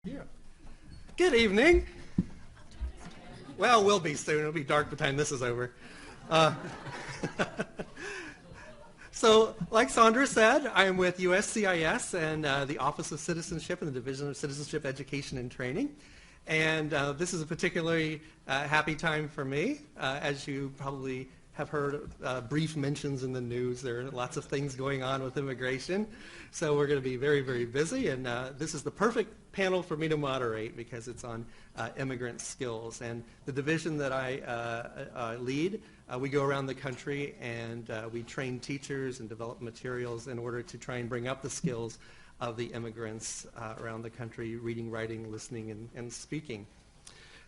Yeah. Good evening. Well, we'll be soon. It'll be dark by the time this is over. So, like Sandra said, I am with USCIS and the Office of Citizenship and the Division of Citizenship Education and Training. And this is a particularly happy time for me. As you probably have heard brief mentions in the news, there are lots of things going on with immigration. So we're going to be very, very busy. And this is the perfect panel for me to moderate because it's on immigrant skills. And the division that I lead, we go around the country and we train teachers and develop materials in order to try and bring up the skills of the immigrants around the country, reading, writing, listening, and speaking.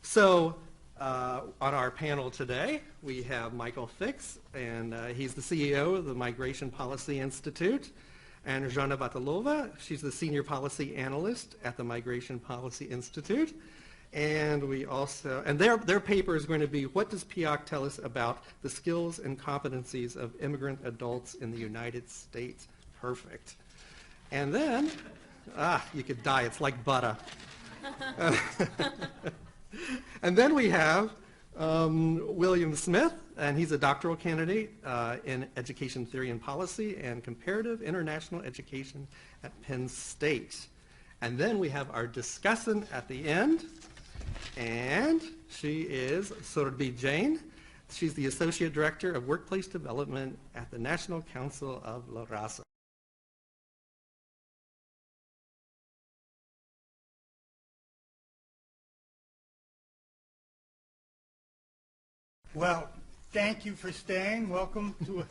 So on our panel today, we have Michael Fix, and he's the CEO of the Migration Policy Institute, and Jeanne Batalova, she's the Senior Policy Analyst at the Migration Policy Institute. And we also, and their paper is going to be, what does PIAAC tell us about the skills and competencies of immigrant adults in the United States? Perfect. And then, you could die, it's like butter. And then we have William Smith, and he's a doctoral candidate in education theory and policy and comparative international education at Penn State. And then we have our discussant at the end, and she is Surabhi Jain. She's the Associate Director of Workplace Development at the National Council of Raza. Well, thank you for staying. Welcome to a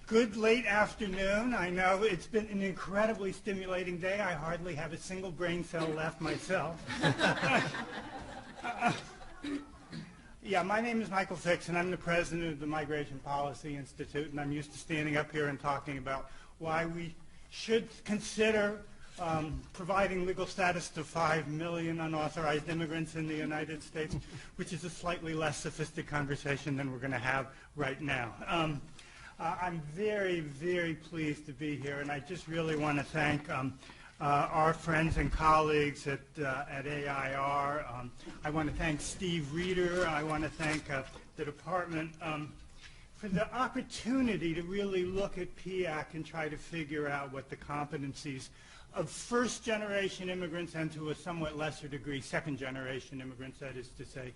good late afternoon. I know it's been an incredibly stimulating day. I hardly have a single brain cell left myself. Yeah, my name is Michael Fix, and I'm the president of the Migration Policy Institute, and I'm used to standing up here and talking about why we should consider providing legal status to 5 million unauthorized immigrants in the United States, which is a slightly less sophisticated conversation than we're going to have right now. I'm very, very pleased to be here, and I just really want to thank our friends and colleagues at AIR. I want to thank Steve Reeder. I want to thank the department for the opportunity to really look at PIAAC and try to figure out what the competencies of first-generation immigrants and, to a somewhat lesser degree, second-generation immigrants, that is to say,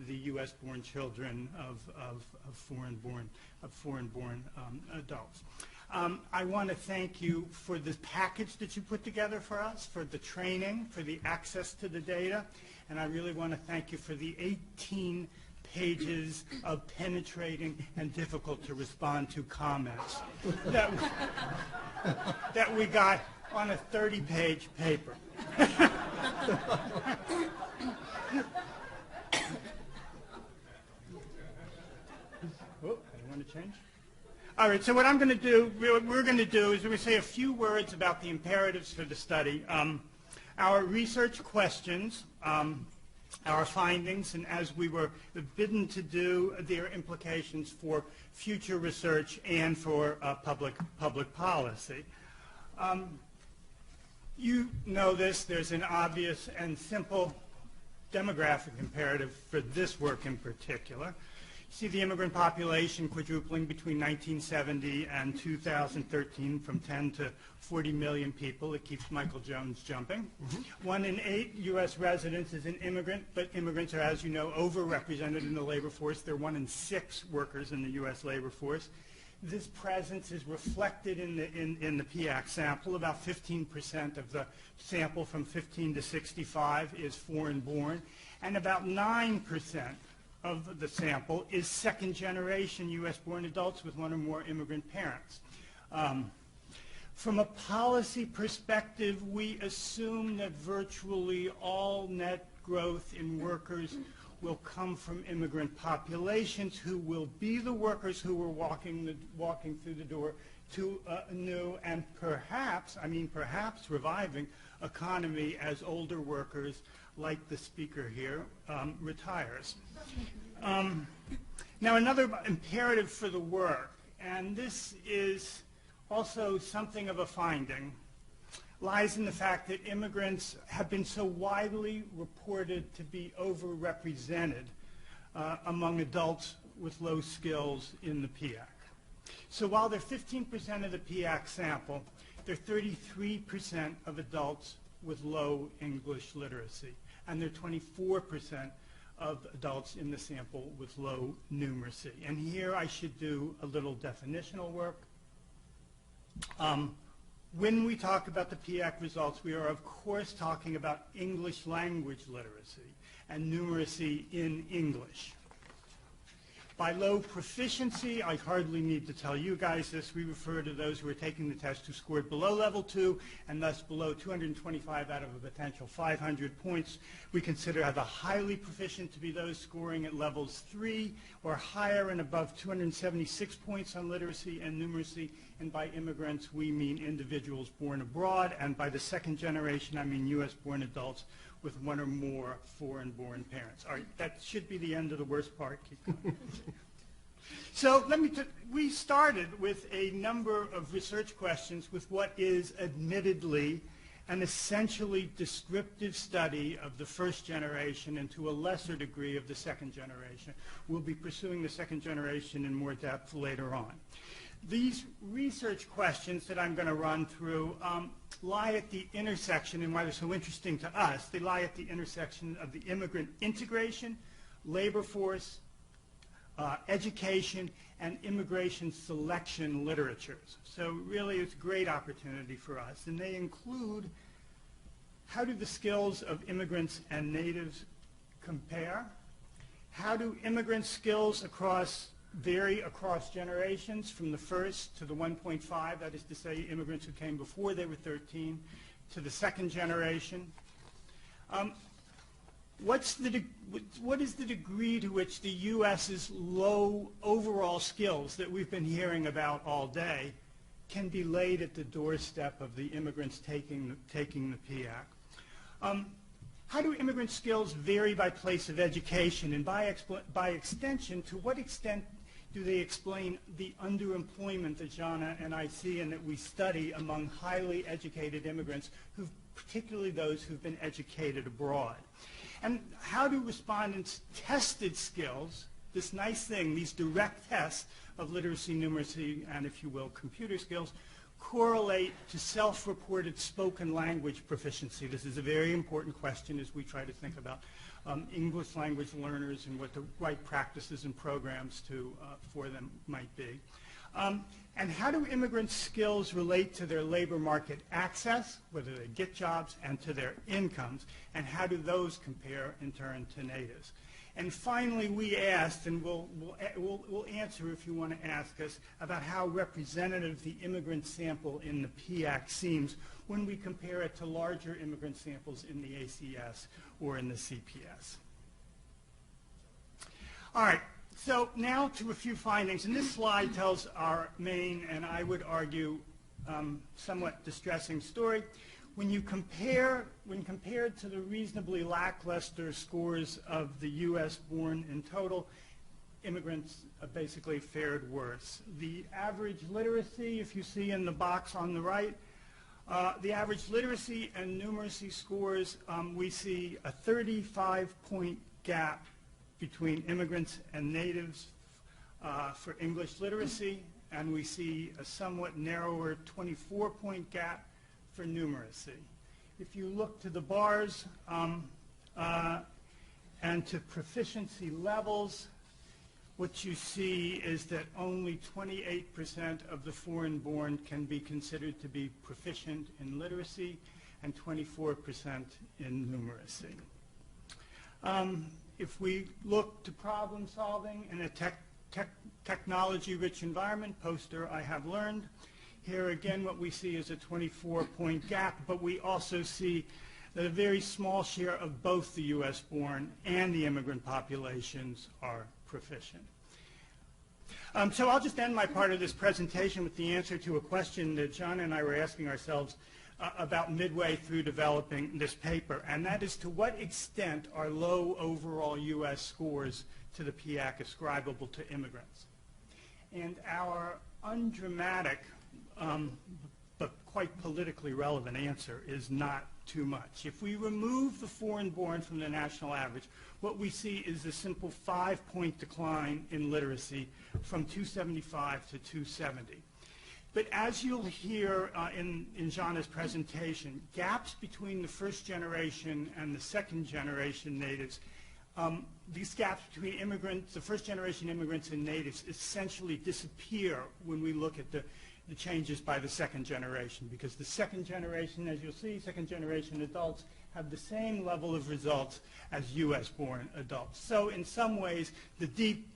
the U.S.-born children of foreign-born adults. I want to thank you for this package that you put together for us, for the training, for the access to the data, and I really want to thank you for the 18 pages of penetrating and difficult to respond to comments that we got on a 30-page paper. Oh, I want to change. All right, so what we're going to do is we're going to say a few words about the imperatives for the study, our research questions, our findings, and as we were bidden to do, their implications for future research and for public policy. You know this, there's an obvious and simple demographic imperative for this work in particular. You see the immigrant population quadrupling between 1970 and 2013 from 10 to 40 million people. It keeps Michael Jones jumping. 1 in 8 U.S. residents is an immigrant, but immigrants are, as you know, overrepresented in the labor force. They're 1 in 6 workers in the U.S. labor force. This presence is reflected in the PIAAC sample. About 15% of the sample from 15 to 65 is foreign-born, and about 9% of the sample is second-generation U.S.-born adults with 1 or more immigrant parents. From a policy perspective, we assume that virtually all net growth in workers will come from immigrant populations who will be the workers who are walking through the door to a new and perhaps reviving economy as older workers, like the speaker here, retires. Now, another imperative for the work, and this is also something of a finding, lies in the fact that immigrants have been so widely reported to be overrepresented among adults with low skills in the PIAAC. So while they're 15% of the PIAAC sample, they're 33% of adults with low English literacy, and they're 24% of adults in the sample with low numeracy. And here I should do a little definitional work. When we talk about the PIAAC results, we are of course talking about English language literacy and numeracy in English. By low proficiency, I hardly need to tell you guys this, we refer to those who are taking the test who scored below level 2 and thus below 225 out of a potential 500 points. We consider the highly proficient to be those scoring at levels 3 or higher and above 276 points on literacy and numeracy. And by immigrants, we mean individuals born abroad, and by the second generation, I mean U.S.-born adults with one or more foreign-born parents. All right, that should be the end of the worst part. Keep going. So we started with a number of research questions with what is admittedly an essentially descriptive study of the first generation and to a lesser degree of the second generation. We'll be pursuing the second generation in more depth later on. These research questions that I'm going to run through lie at the intersection, and why they're so interesting to us, they lie at the intersection of the immigrant integration, labor force, education, and immigration selection literatures. So really it's a great opportunity for us. And they include how do the skills of immigrants and natives compare? How do immigrant skills vary across generations from the first to the 1.5, that is to say immigrants who came before they were 13, to the second generation? What is the degree to which the U.S.'s low overall skills that we've been hearing about all day can be laid at the doorstep of the immigrants taking the PIAAC? How do immigrant skills vary by place of education, and by extension, to what extent do they explain the underemployment that Jeanne and I see and that we study among highly educated immigrants, particularly those who've been educated abroad? And how do respondents' tested skills, this nice thing, these direct tests of literacy, numeracy, and if you will, computer skills, correlate to self-reported spoken language proficiency? This is a very important question as we try to think about English language learners and what the right practices and programs for them might be. And how do immigrant skills relate to their labor market access, whether they get jobs, and to their incomes, and how do those compare in turn to natives? And finally, we asked, and we'll answer if you want to ask us, about how representative the immigrant sample in the PIAAC seems when we compare it to larger immigrant samples in the ACS or in the CPS. All right, so now to a few findings. And this slide tells our main, and I would argue, somewhat distressing story. When compared to the reasonably lackluster scores of the U.S. born in total, immigrants basically fared worse. The average literacy, if you see in the box on the right, the average literacy and numeracy scores, we see a 35-point gap between immigrants and natives for English literacy, and we see a somewhat narrower 24-point gap for numeracy. If you look to the bars and to proficiency levels, what you see is that only 28% of the foreign-born can be considered to be proficient in literacy and 24% in numeracy. If we look to problem solving in a technology-rich environment, poster I have learned, here again what we see is a 24-point gap, but we also see that a very small share of both the U.S. born and the immigrant populations are proficient. So I'll just end my part of this presentation with the answer to a question that Jeanne and I were asking ourselves about midway through developing this paper, and that is, to what extent are low overall U.S. scores to the PIAAC ascribable to immigrants? And our undramatic but quite politically relevant answer is not too much. If we remove the foreign-born from the national average, what we see is a simple 5-point decline in literacy from 275 to 270. But as you'll hear in Jeanne's presentation, gaps between the first generation and the second generation natives, these gaps between immigrants, the first generation immigrants and natives, essentially disappear when we look at the changes by the second generation, because the second generation, as you'll see, second generation adults have the same level of results as US-born adults. So in some ways, the deep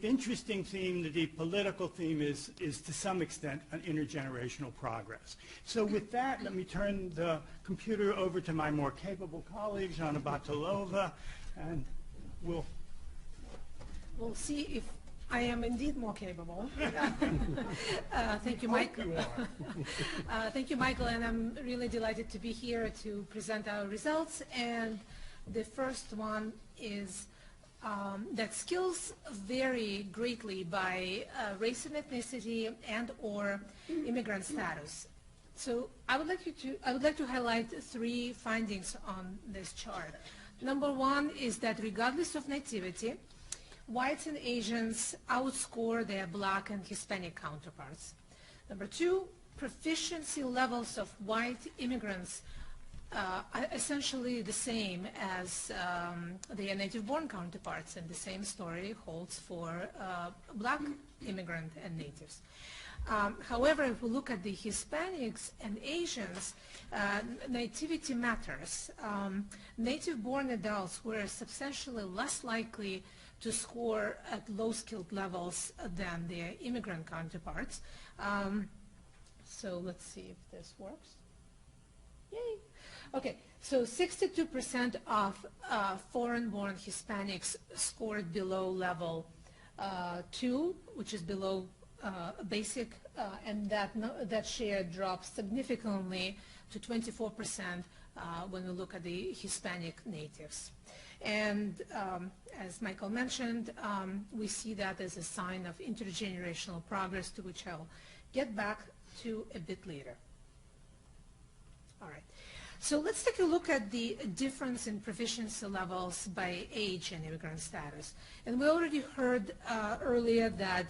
interesting theme, the deep political theme is to some extent an intergenerational progress. So with that, let me turn the computer over to my more capable colleague, Jeanne Batalova, and we'll see if I am indeed more capable. Thank you, Mike. Thank you, Michael, and I'm really delighted to be here to present our results. And the first one is that skills vary greatly by race and ethnicity and/or immigrant status. So I would like to highlight 3 findings on this chart. Number 1 is that regardless of nativity, whites and Asians outscore their Black and Hispanic counterparts. Number 2, proficiency levels of white immigrants are essentially the same as their native-born counterparts, and the same story holds for Black immigrant and natives. However, if we look at the Hispanics and Asians, nativity matters. Native-born adults were substantially less likely to score at low-skilled levels than their immigrant counterparts. So let's see if this works. Yay! Okay, so 62% of foreign-born Hispanics scored below level 2, which is below basic, and that share drops significantly to 24% when we look at the Hispanic natives. And as Michael mentioned, we see that as a sign of intergenerational progress, to which I'll get back to a bit later. All right. So let's take a look at the difference in proficiency levels by age and immigrant status. And we already heard earlier that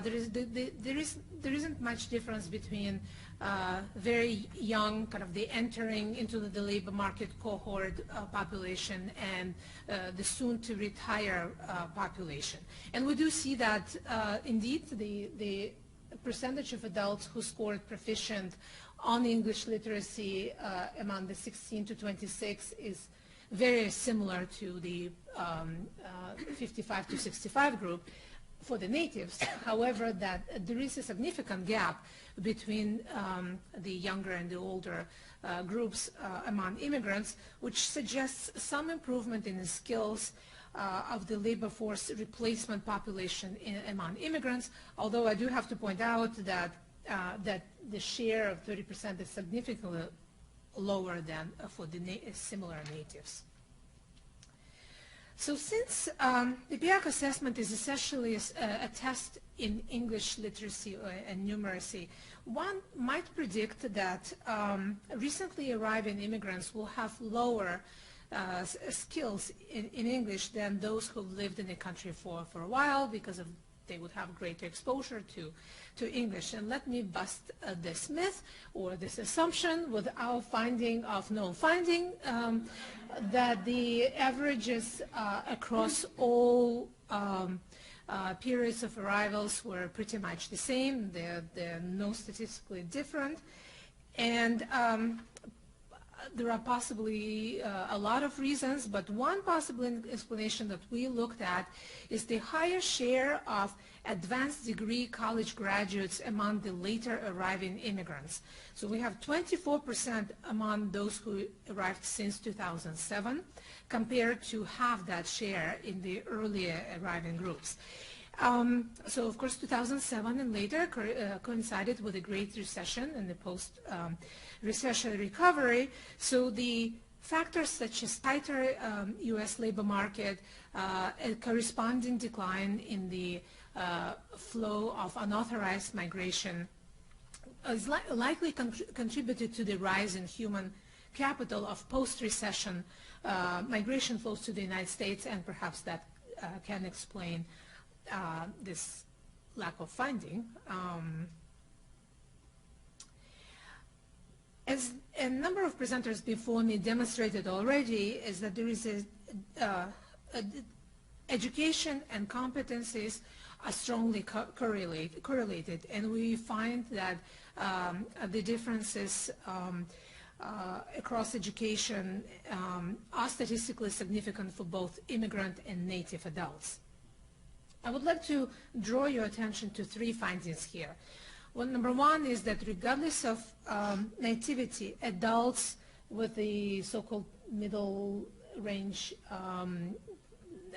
there isn't much difference between very young, kind of the entering into the labor market cohort population and the soon-to-retire population. And we do see that indeed the percentage of adults who scored proficient on English literacy among the 16 to 26 is very similar to the 55 to 65 group for the natives. However, that there is a significant gap between the younger and the older groups among immigrants, which suggests some improvement in the skills of the labor force replacement population among immigrants, although I do have to point out that that the share of 30% is significantly lower than for the similar natives. So since the PIAAC assessment is essentially a test in English literacy and numeracy, one might predict that recently arriving immigrants will have lower skills in English than those who lived in the country for a while, because they would have greater exposure to English. And let me bust this myth or this assumption with our finding of no finding, that the averages across all periods of arrivals were pretty much the same. They're no statistically different. And there are possibly a lot of reasons, but one possible explanation that we looked at is the higher share of advanced degree college graduates among the later arriving immigrants. So we have 24% among those who arrived since 2007, compared to half that share in the earlier arriving groups. So of course 2007 and later coincided with the Great Recession and the post-recession recovery. So the factors such as tighter U.S. labor market, a corresponding decline in the flow of unauthorized migration, likely contributed to the rise in human capital of post-recession migration flows to the United States, and perhaps that can explain this lack of funding. As a number of presenters before me demonstrated already, is that there is education and competencies are strongly correlated, and we find that the differences across education are statistically significant for both immigrant and native adults. I would like to draw your attention to three findings here. Well, number one is that regardless of nativity, adults with the so-called middle range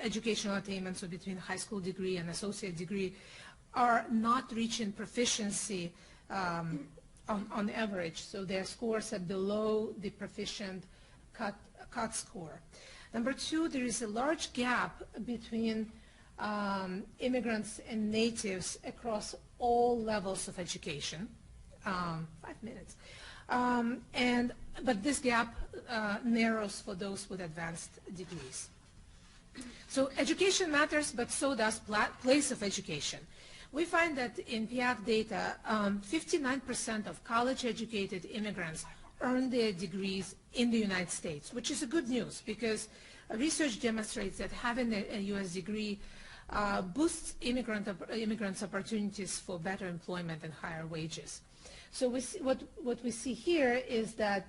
educational attainments, so between high school degree and associate degree, are not reaching proficiency on average. So their scores are below the proficient cut score. Number two, there is a large gap between immigrants and natives across all levels of education. 5 minutes. But this gap narrows for those with advanced degrees. So education matters, but so does place of education. We find that in PIAAC data, 59% of college-educated immigrants earn their degrees in the United States, which is a good news because research demonstrates that having a U.S. degree boosts immigrants' opportunities for better employment and higher wages. So what we see here is that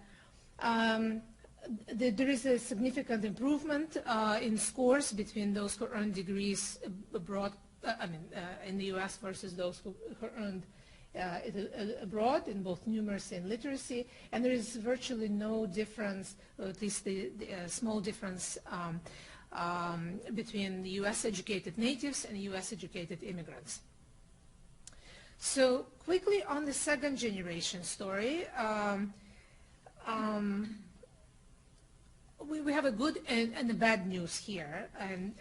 there is a significant improvement in scores between those who earn degrees abroad, in the U.S. versus those who earned abroad in both numeracy and literacy, and there is virtually no difference, or at least the small difference between the U.S.-educated natives and U.S.-educated immigrants. So quickly on the second generation story, we have a good and a bad news here, and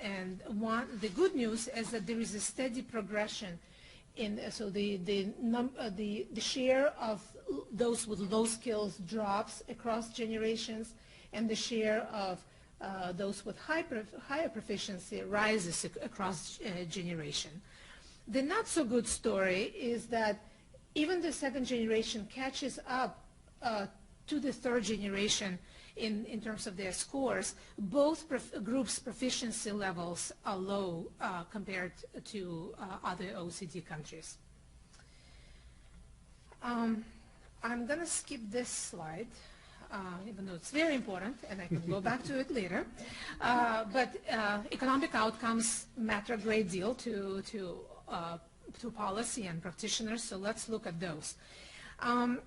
the good news is that there is a steady progression in the share of those with low skills drops across generations, and the share of those with higher proficiency rises across generation. The not so good story is that even the second generation catches up to the third generation in terms of their scores. Both groups' proficiency levels are low compared to other OECD countries. I'm going to skip this slide, even though it's very important, and I can go back to it later. But economic outcomes matter a great deal to policy and practitioners, so let's look at those.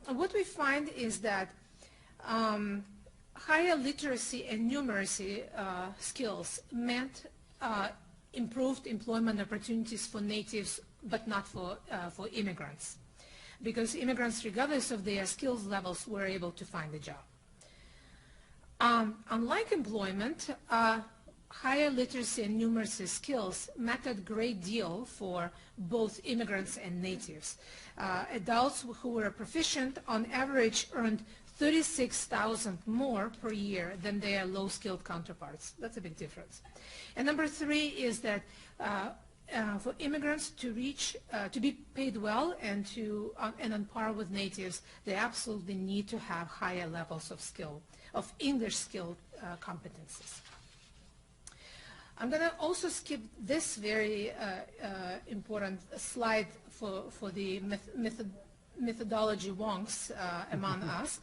What we find is that higher literacy and numeracy skills meant improved employment opportunities for natives, but not for immigrants, because immigrants, regardless of their skills levels, were able to find a job. Unlike employment, higher literacy and numeracy skills mattered a great deal for both immigrants and natives. Adults who were proficient on average earned $36,000 more per year than their low-skilled counterparts. That's a big difference. And number three is that for immigrants to be paid well and on par with natives, they absolutely need to have higher levels of English skilled competencies. I'm going to also skip this very important slide for the methodology wonks among us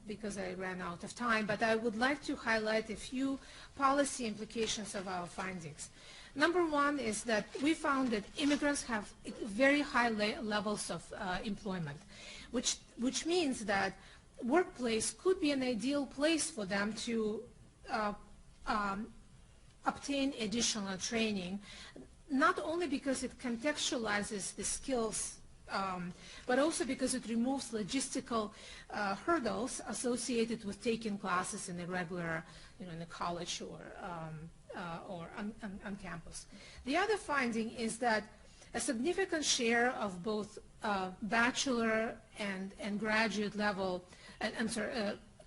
because I ran out of time, but I would like to highlight a few policy implications of our findings. Number one is that we found that immigrants have very high levels of employment, which means that workplace could be an ideal place for them to obtain additional training, not only because it contextualizes the skills, but also because it removes logistical hurdles associated with taking classes in a regular, in a college or on campus. The other finding is that a significant share of both bachelor and graduate level,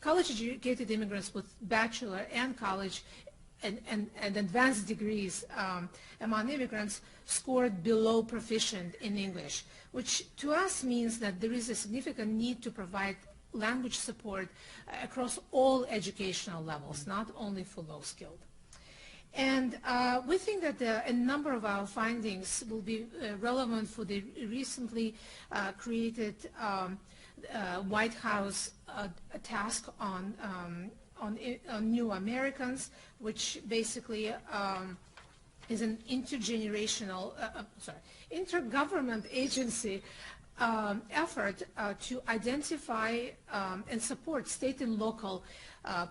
college-educated immigrants with bachelor and college and advanced degrees among immigrants scored below proficient in English, which to us means that there is a significant need to provide language support across all educational levels, not only for low-skilled. And we think that a number of our findings will be relevant for the recently created White House task on new Americans, which basically is an intergovernment agency effort to identify and support state and local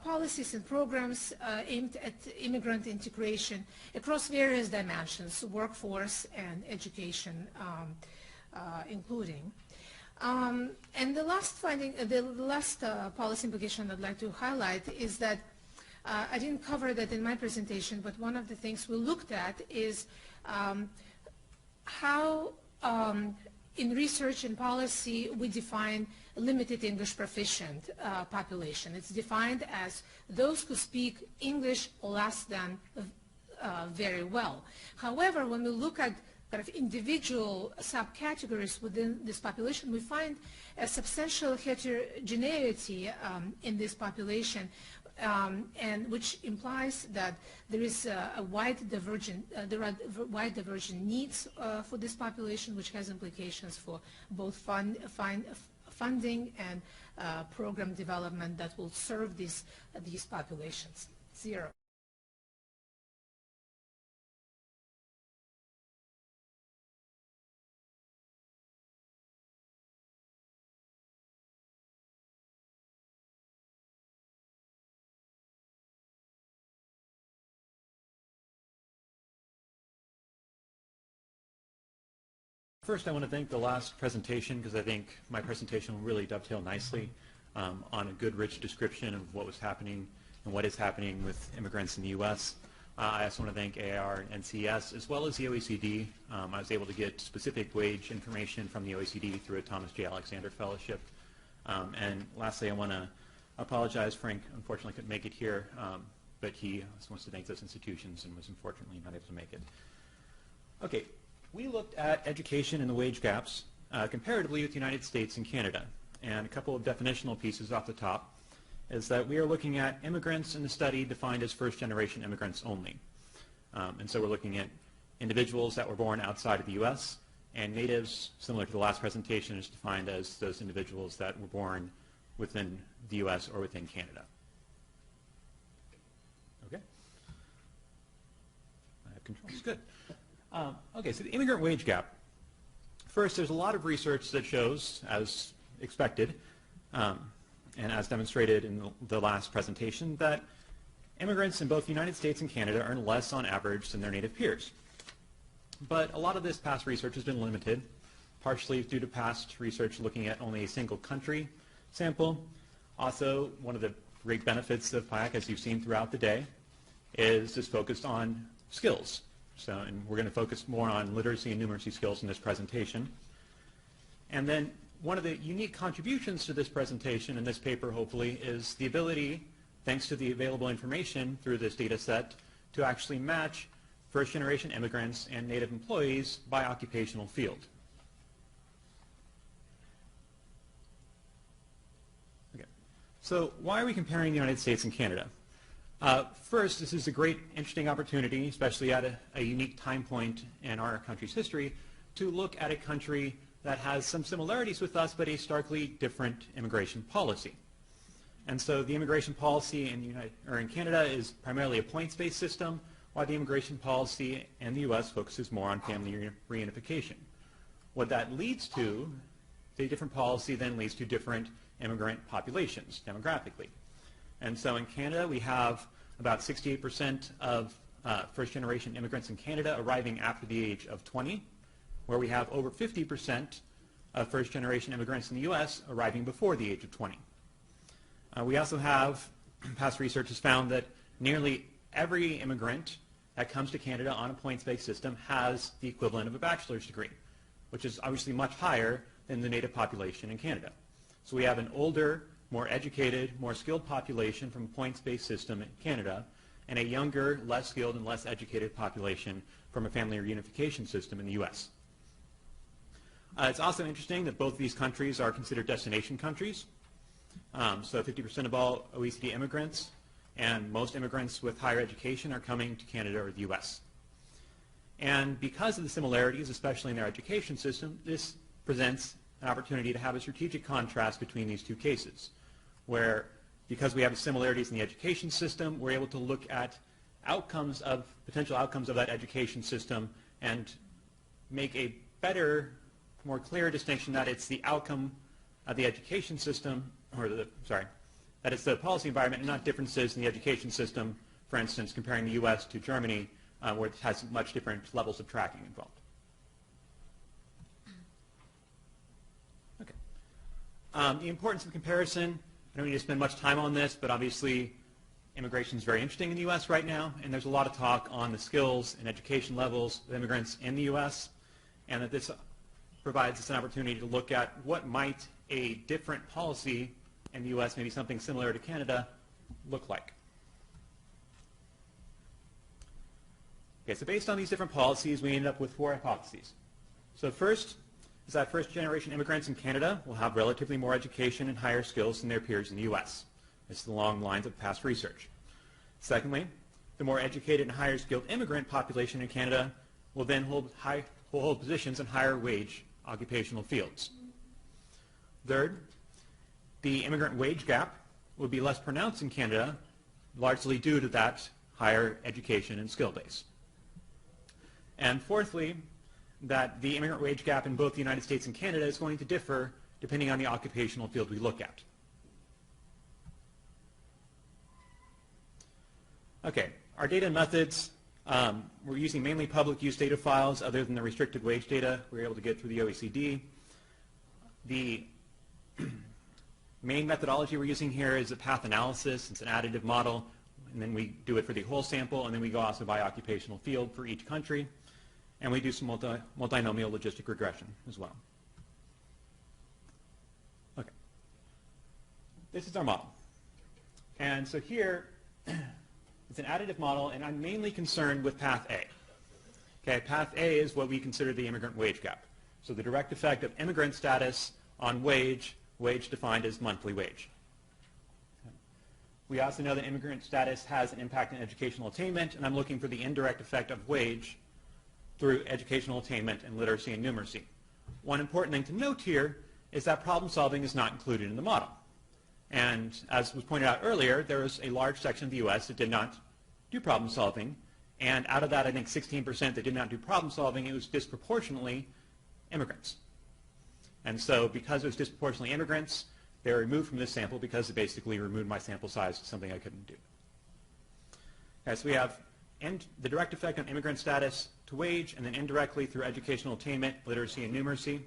policies and programs aimed at immigrant integration across various dimensions, workforce and education including. And the last finding, the last policy implication I'd like to highlight is that I didn't cover that in my presentation, but one of the things we looked at is how in research and policy we define limited English proficient population. It's defined as those who speak English less than very well. However, when we look at kind of individual subcategories within this population, we find a substantial heterogeneity in this population, and which implies that there is there are wide divergent needs for this population, which has implications for both funding and program development that will serve these populations. Zero. First, I want to thank the last presentation because I think my presentation will really dovetail nicely on a good, rich description of what was happening and what is happening with immigrants in the U.S. I also want to thank AIR and NCS as well as the OECD. I was able to get specific wage information from the OECD through a Thomas J. Alexander Fellowship. And lastly, I want to apologize. Frank unfortunately couldn't make it here, but he also wants to thank those institutions and was unfortunately not able to make it. Okay. We looked at education and the wage gaps comparatively with the United States and Canada. And a couple of definitional pieces off the top is that we are looking at immigrants in the study defined as first-generation immigrants only. And so we're looking at individuals that were born outside of the U.S. and natives, similar to the last presentation, is defined as those individuals that were born within the U.S. or within Canada. Okay. I have controls. Good. Okay, so the immigrant wage gap. First, there's a lot of research that shows, as expected, and as demonstrated in the last presentation, that immigrants in both the United States and Canada earn less on average than their native peers. But a lot of this past research has been limited, partially due to past research looking at only a single country sample. Also, one of the great benefits of PIAAC, as you've seen throughout the day, is just focused on skills. And we're going to focus more on literacy and numeracy skills in this presentation. And then one of the unique contributions to this presentation and this paper, hopefully, is the ability, thanks to the available information through this data set, to actually match first-generation immigrants and native employees by occupational field. Okay. So why are we comparing the United States and Canada? First, this is a great, interesting opportunity, especially at a unique time point in our country's history, to look at a country that has some similarities with us, but a starkly different immigration policy. And so the immigration policy in Canada is primarily a points-based system, while the immigration policy in the U.S. focuses more on family reunification. What that leads to, the different policy then leads to different immigrant populations demographically. And so in Canada, we have about 68% of first-generation immigrants in Canada arriving after the age of 20, where we have over 50% of first-generation immigrants in the U.S. arriving before the age of 20. We also have, past research has found that nearly every immigrant that comes to Canada on a points-based system has the equivalent of a bachelor's degree, which is obviously much higher than the native population in Canada. So we have an older, more educated, more skilled population from a points-based system in Canada, and a younger, less skilled, and less educated population from a family reunification system in the U.S. It's also interesting that both of these countries are considered destination countries. So 50% of all OECD immigrants and most immigrants with higher education are coming to Canada or the U.S. And because of the similarities, especially in their education system, this presents an opportunity to have a strategic contrast between these two cases, where because we have the similarities in the education system, we're able to look at potential outcomes of that education system and make a better, more clear distinction that it's the outcome of the education system, that it's the policy environment and not differences in the education system, for instance, comparing the U.S. to Germany, where it has much different levels of tracking involved. Okay. The importance of comparison, I don't need to spend much time on this, but obviously immigration is very interesting in the U.S. right now, and there's a lot of talk on the skills and education levels of immigrants in the U.S., and that this provides us an opportunity to look at what might a different policy in the U.S., maybe something similar to Canada, look like. Okay, so based on these different policies, we ended up with 4 hypotheses. So first is that first-generation immigrants in Canada will have relatively more education and higher skills than their peers in the U.S. This is along the lines of past research. Secondly, the more educated and higher skilled immigrant population in Canada will then hold positions in higher wage occupational fields. Third, the immigrant wage gap will be less pronounced in Canada, largely due to that higher education and skill base. And fourthly, that the immigrant wage gap in both the United States and Canada is going to differ depending on the occupational field we look at. Okay, our data and methods, we're using mainly public use data files other than the restricted wage data we were able to get through the OECD. The main methodology we're using here is a path analysis. It's an additive model, and then we do it for the whole sample, and then we go also by occupational field for each country, and we do some multinomial logistic regression as well. Okay. This is our model. And so here, it's an additive model, and I'm mainly concerned with path A. Okay, path A is what we consider the immigrant wage gap. So the direct effect of immigrant status on wage defined as monthly wage. Okay. We also know that immigrant status has an impact on educational attainment, and I'm looking for the indirect effect of wage through educational attainment and literacy and numeracy. One important thing to note here is that problem solving is not included in the model. And as was pointed out earlier, there was a large section of the U.S. that did not do problem solving, and out of that, I think 16% that did not do problem solving, it was disproportionately immigrants. And so because it was disproportionately immigrants, they were removed from this sample because it basically removed my sample size to something I couldn't do. Okay, so we have the direct effect on immigrant status to wage, and then indirectly through educational attainment, literacy, and numeracy.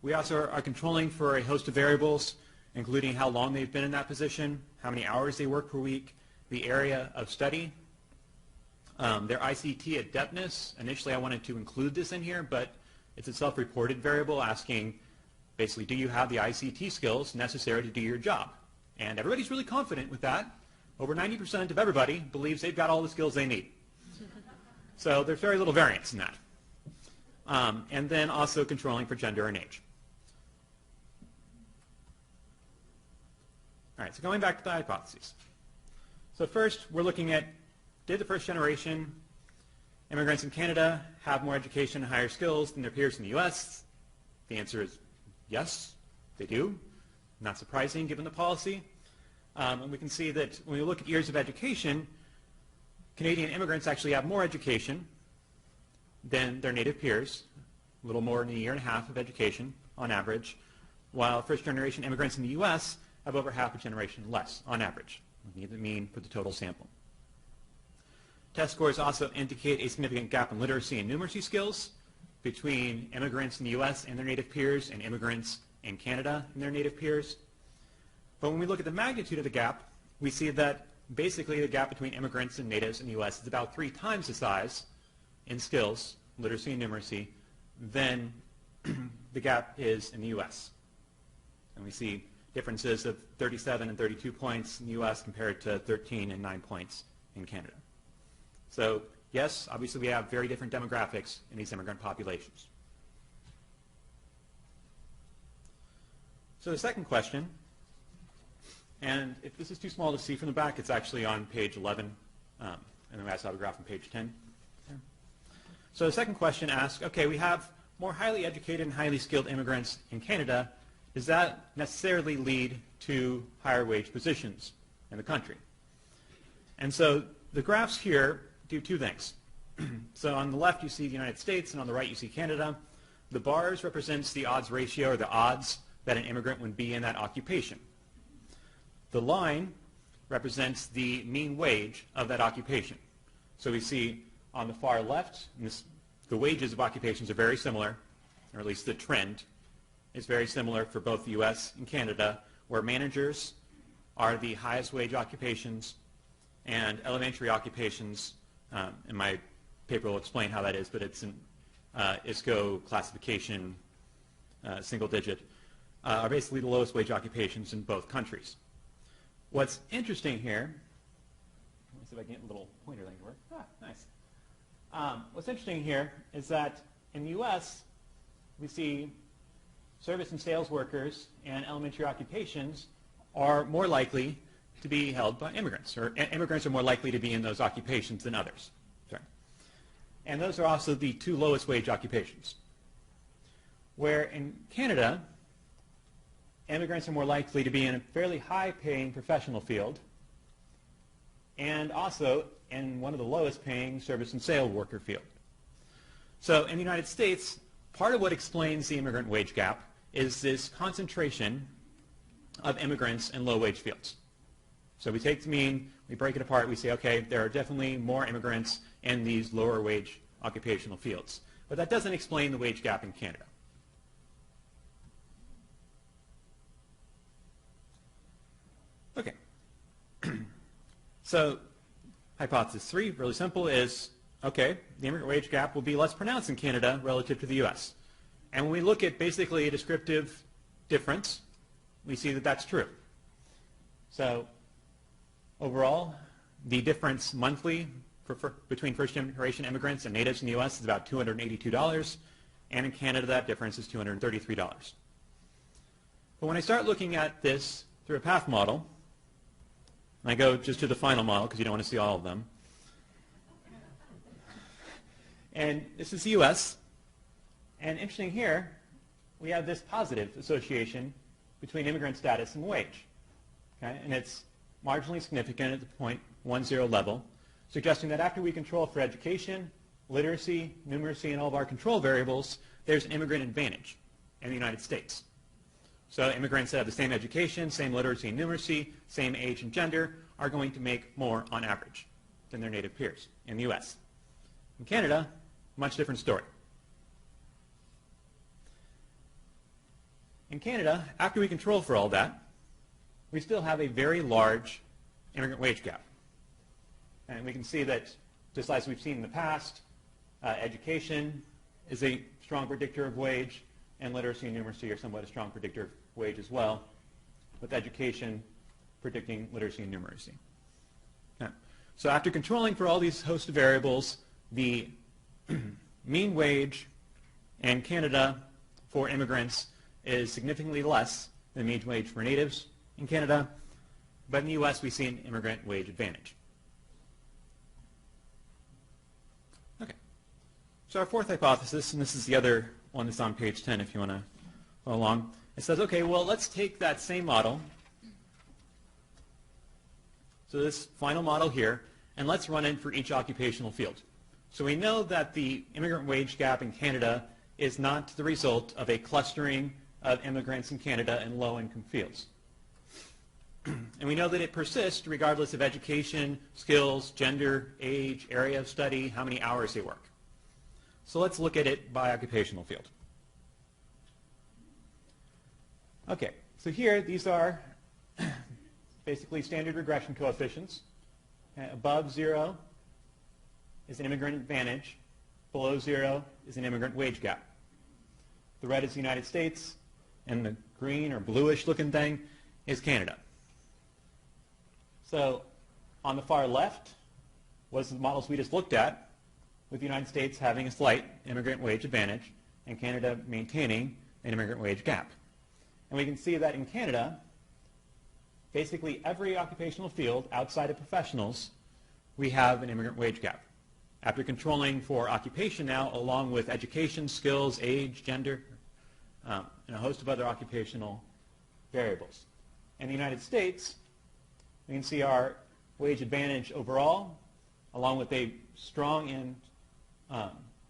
We also are controlling for a host of variables, including how long they've been in that position, how many hours they work per week, the area of study, their ICT adeptness. Initially I wanted to include this in here, but it's a self-reported variable asking, basically, do you have the ICT skills necessary to do your job? And everybody's really confident with that. Over 90% of everybody believes they've got all the skills they need. So there's very little variance in that. And then also controlling for gender and age. All right, so going back to the hypotheses. So first, we're looking at, did the first generation immigrants in Canada have more education and higher skills than their peers in the U.S.? The answer is yes, they do. Not surprising given the policy. And we can see that when we look at years of education, Canadian immigrants actually have more education than their native peers, a little more than a year and a half of education on average, while first-generation immigrants in the U.S. have over half a generation less on average, looking at the mean for the total sample. Test scores also indicate a significant gap in literacy and numeracy skills between immigrants in the U.S. and their native peers and immigrants in Canada and their native peers. But when we look at the magnitude of the gap, we see that basically the gap between immigrants and natives in the U.S. is about 3 times the size in skills, literacy and numeracy, than the gap is in the U.S. And we see differences of 37 and 32 points in the U.S. compared to 13 and 9 points in Canada. So yes, obviously we have very different demographics in these immigrant populations. So the second question, and if this is too small to see from the back, it's actually on page 11, and then we also have a graph on page 10. So the second question asks, okay, we have more highly educated and highly skilled immigrants in Canada. Does that necessarily lead to higher wage positions in the country? And so the graphs here do 2 things. So on the left you see the United States, and on the right you see Canada. The bars represents the odds ratio, or the odds that an immigrant would be in that occupation. The line represents the mean wage of that occupation. So we see on the far left, the wages of occupations are very similar, or at least the trend is very similar for both the U.S. and Canada, where managers are the highest wage occupations, and elementary occupations, in my paper will explain how that is, but it's an ISCO classification, single digit, are basically the lowest wage occupations in both countries. What's interesting here, let me see if I can get a little pointer thing to work. Nice. What's interesting here is that in the U.S., we see service and sales workers and elementary occupations are more likely to be held by immigrants, or immigrants are more likely to be in those occupations than others. Sorry. And those are also the 2 lowest wage occupations. Where in Canada, immigrants are more likely to be in a fairly high-paying professional field, and also in one of the lowest-paying service and sales worker field. So in the United States, part of what explains the immigrant wage gap is this concentration of immigrants in low-wage fields. So we take the mean, we break it apart, we say, okay, there are definitely more immigrants in these lower-wage occupational fields. But that doesn't explain the wage gap in Canada. Okay. So hypothesis 3, really simple, is, okay, the immigrant wage gap will be less pronounced in Canada relative to the U.S. And when we look at basically a descriptive difference, we see that that's true. So overall, the difference monthly between first-generation immigrants and natives in the U.S. is about $282, and in Canada that difference is $233. But when I start looking at this through a path model, and I go just to the final model because you don't want to see all of them, and this is the U.S., and interesting here, we have this positive association between immigrant status and wage. Okay? And it's marginally significant at the 0.10 level, suggesting that after we control for education, literacy, numeracy, and all of our control variables, there's an immigrant advantage in the United States. So immigrants that have the same education, same literacy and numeracy, same age and gender, are going to make more on average than their native peers in the U.S. In Canada, much different story. In Canada, after we control for all that, we still have a very large immigrant wage gap. And we can see that, just as we've seen in the past, education is a strong predictor of wage, and literacy and numeracy are somewhat a strong predictor of wage as well, with education predicting literacy and numeracy. Okay. So after controlling for all these host of variables, the mean wage in Canada for immigrants is significantly less than mean wage for natives in Canada, but in the U.S. we see an immigrant wage advantage. Okay. So our fourth hypothesis, and this is the other one that's on page 10 if you want to follow along, it says, okay, well, let's take that same model, so this final model here, and let's run it for each occupational field. So we know that the immigrant wage gap in Canada is not the result of a clustering of immigrants in Canada in low-income fields. And we know that it persists regardless of education, skills, gender, age, area of study, how many hours they work. So let's look at it by occupational field. Okay, so here these are basically standard regression coefficients Above 0 is an immigrant advantage. Below 0 is an immigrant wage gap. The red is the United States, and the green or bluish looking thing is Canada. So on the far left was the models we just looked at, with the United States having a slight immigrant wage advantage and Canada maintaining an immigrant wage gap. And we can see that in Canada, basically every occupational field outside of professionals, we have an immigrant wage gap. After controlling for occupation now, along with education, skills, age, gender, and a host of other occupational variables. In the United States, we can see our wage advantage overall, along with a strong and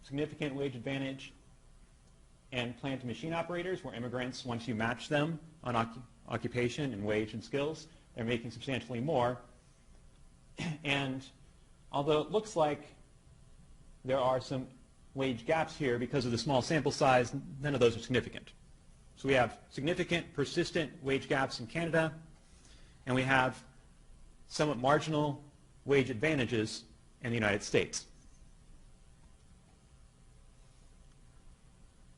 significant wage advantage in plant and machine operators, where immigrants, once you match them on occupation and wage and skills, they're making substantially more. And although it looks like there are some wage gaps here because of the small sample size, none of those are significant. So we have significant, persistent wage gaps in Canada, and we have somewhat marginal wage advantages in the United States.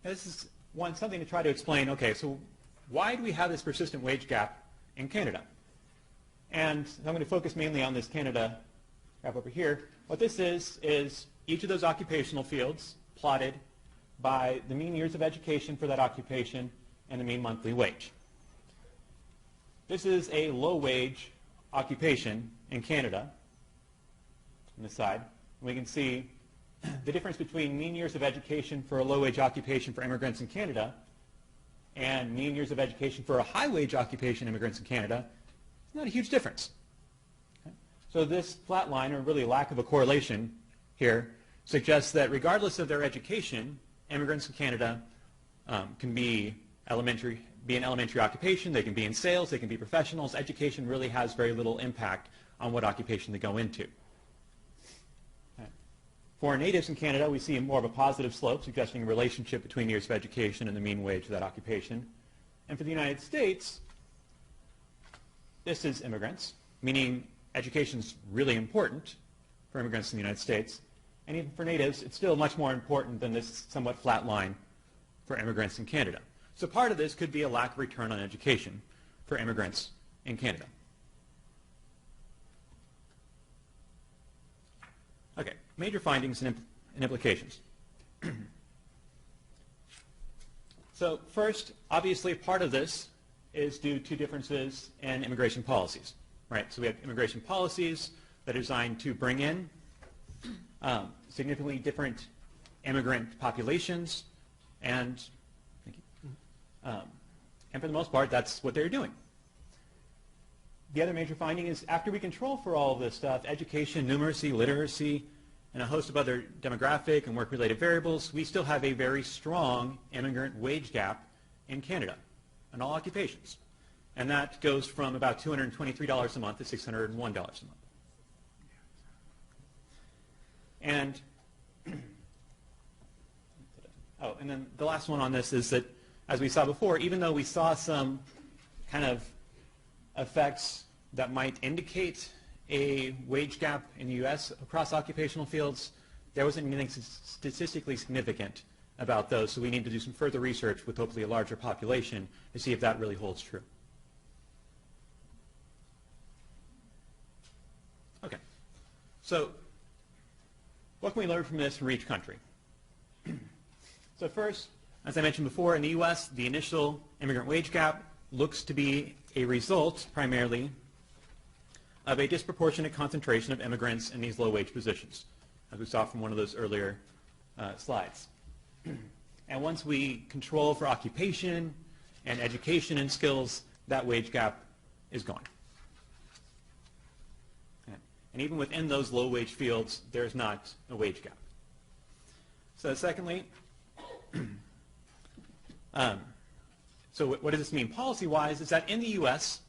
Now, this is something to try to explain, okay, so why do we have this persistent wage gap in Canada? And I'm going to focus mainly on this Canada graph over here. What this is each of those occupational fields plotted by the mean years of education for that occupation and the mean monthly wage. This is a low-wage occupation in Canada on this side. And we can see the difference between mean years of education for a low-wage occupation for immigrants in Canada and mean years of education for a high-wage occupation immigrants in Canada. It's not a huge difference. Okay? So this flat line, or really lack of a correlation here, suggests that regardless of their education, immigrants in Canada can be an elementary occupation, they can be in sales, they can be professionals. Education really has very little impact on what occupation they go into. Okay. For natives in Canada, we see more of a positive slope, suggesting a relationship between years of education and the mean wage of that occupation. And for the United States, this is immigrants, meaning education is really important for immigrants in the United States. And even for natives, it's still much more important than this somewhat flat line for immigrants in Canada. So part of this could be a lack of return on education for immigrants in Canada. Okay, major findings and implications. So first, obviously part of this is due to differences in immigration policies, right? So we have immigration policies that are designed to bring in significantly different immigrant populations, and for the most part, that's what they're doing. The other major finding is after we control for all of this stuff, education, numeracy, literacy, and a host of other demographic and work-related variables, we still have a very strong immigrant wage gap in Canada in all occupations. And that goes from about $223 a month to $601 a month. And and then the last one on this is that, as we saw before, even though we saw some kind of effects that might indicate a wage gap in the U.S. across occupational fields, there wasn't anything statistically significant about those, so we need to do some further research with hopefully a larger population to see if that really holds true. Okay, so what can we learn from this for each country? So first, as I mentioned before, in the U.S., the initial immigrant wage gap looks to be a result, primarily, of a disproportionate concentration of immigrants in these low-wage positions, as we saw from one of those earlier slides. And once we control for occupation and education and skills, that wage gap is gone. Okay. And even within those low-wage fields, there's not a wage gap. So secondly, so what does this mean policy-wise is that in the U.S.,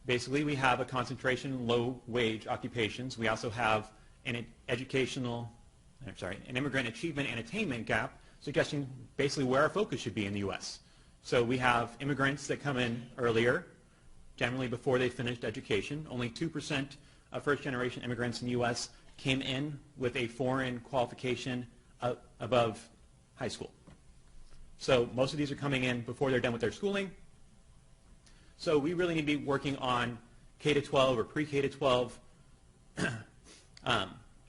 basically we have a concentration in low-wage occupations. We also have an immigrant achievement and attainment gap, suggesting basically where our focus should be in the U.S. So we have immigrants that come in earlier, generally before they finished education. Only 2% of first-generation immigrants in the U.S. came in with a foreign qualification above high school. So most of these are coming in before they're done with their schooling. So we really need to be working on K-12 or pre-K-12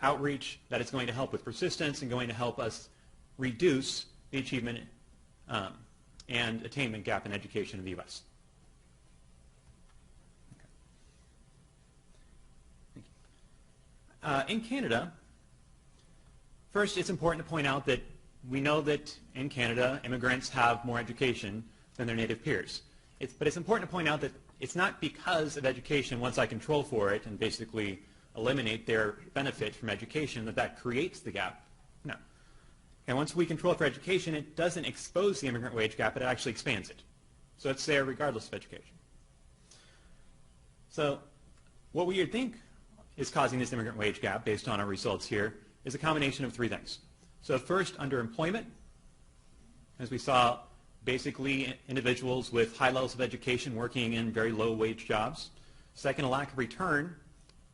outreach that is going to help with persistence and going to help us reduce the achievement and attainment gap in education in the U.S. In Canada, first it's important to point out that we know that in Canada, immigrants have more education than their native peers. But it's important to point out that it's not because of education, once I control for it and basically eliminate their benefit from education, that creates the gap. No. And once we control for education, it doesn't expose the immigrant wage gap, but it actually expands it. So it's there regardless of education. So what we would think is causing this immigrant wage gap, based on our results here, is a combination of three things. So first, underemployment. As we saw, basically individuals with high levels of education working in very low wage jobs. Second, a lack of return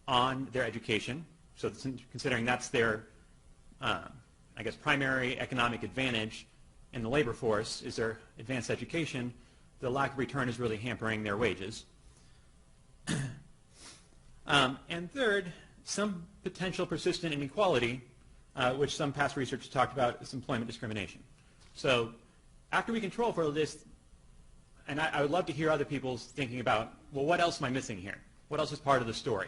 on their education. So considering that's their, I guess, primary economic advantage in the labor force is their advanced education, the lack of return is really hampering their wages. And third, some potential persistent inequality, which some past research has talked about, is employment discrimination. So after we control for this, and I would love to hear other people's thinking about, well, what else am I missing here? What else is part of the story?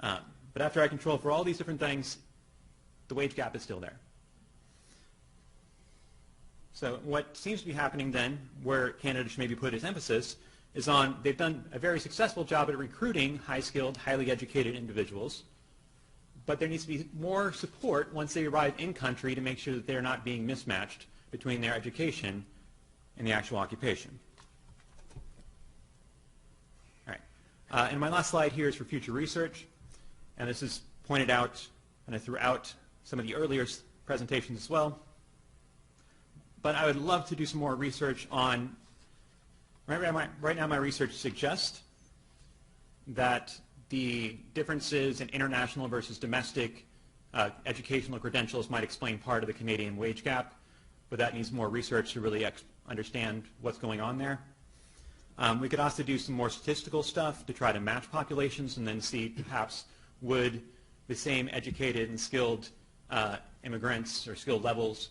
But after I control for all these different things, the wage gap is still there. So what seems to be happening then, where Canada should maybe put its emphasis, is on they've done a very successful job at recruiting high-skilled, highly educated individuals, but there needs to be more support once they arrive in country to make sure that they're not being mismatched between their education and the actual occupation. All right. And my last slide here is for future research, and this is pointed out, and I threw out some of the earlier presentations as well. But I would love to do some more research on, right now my research suggests that the differences in international versus domestic educational credentials might explain part of the Canadian wage gap, but that needs more research to really understand what's going on there. We could also do some more statistical stuff to try to match populations and then see perhaps would the same educated and skilled immigrants or skilled levels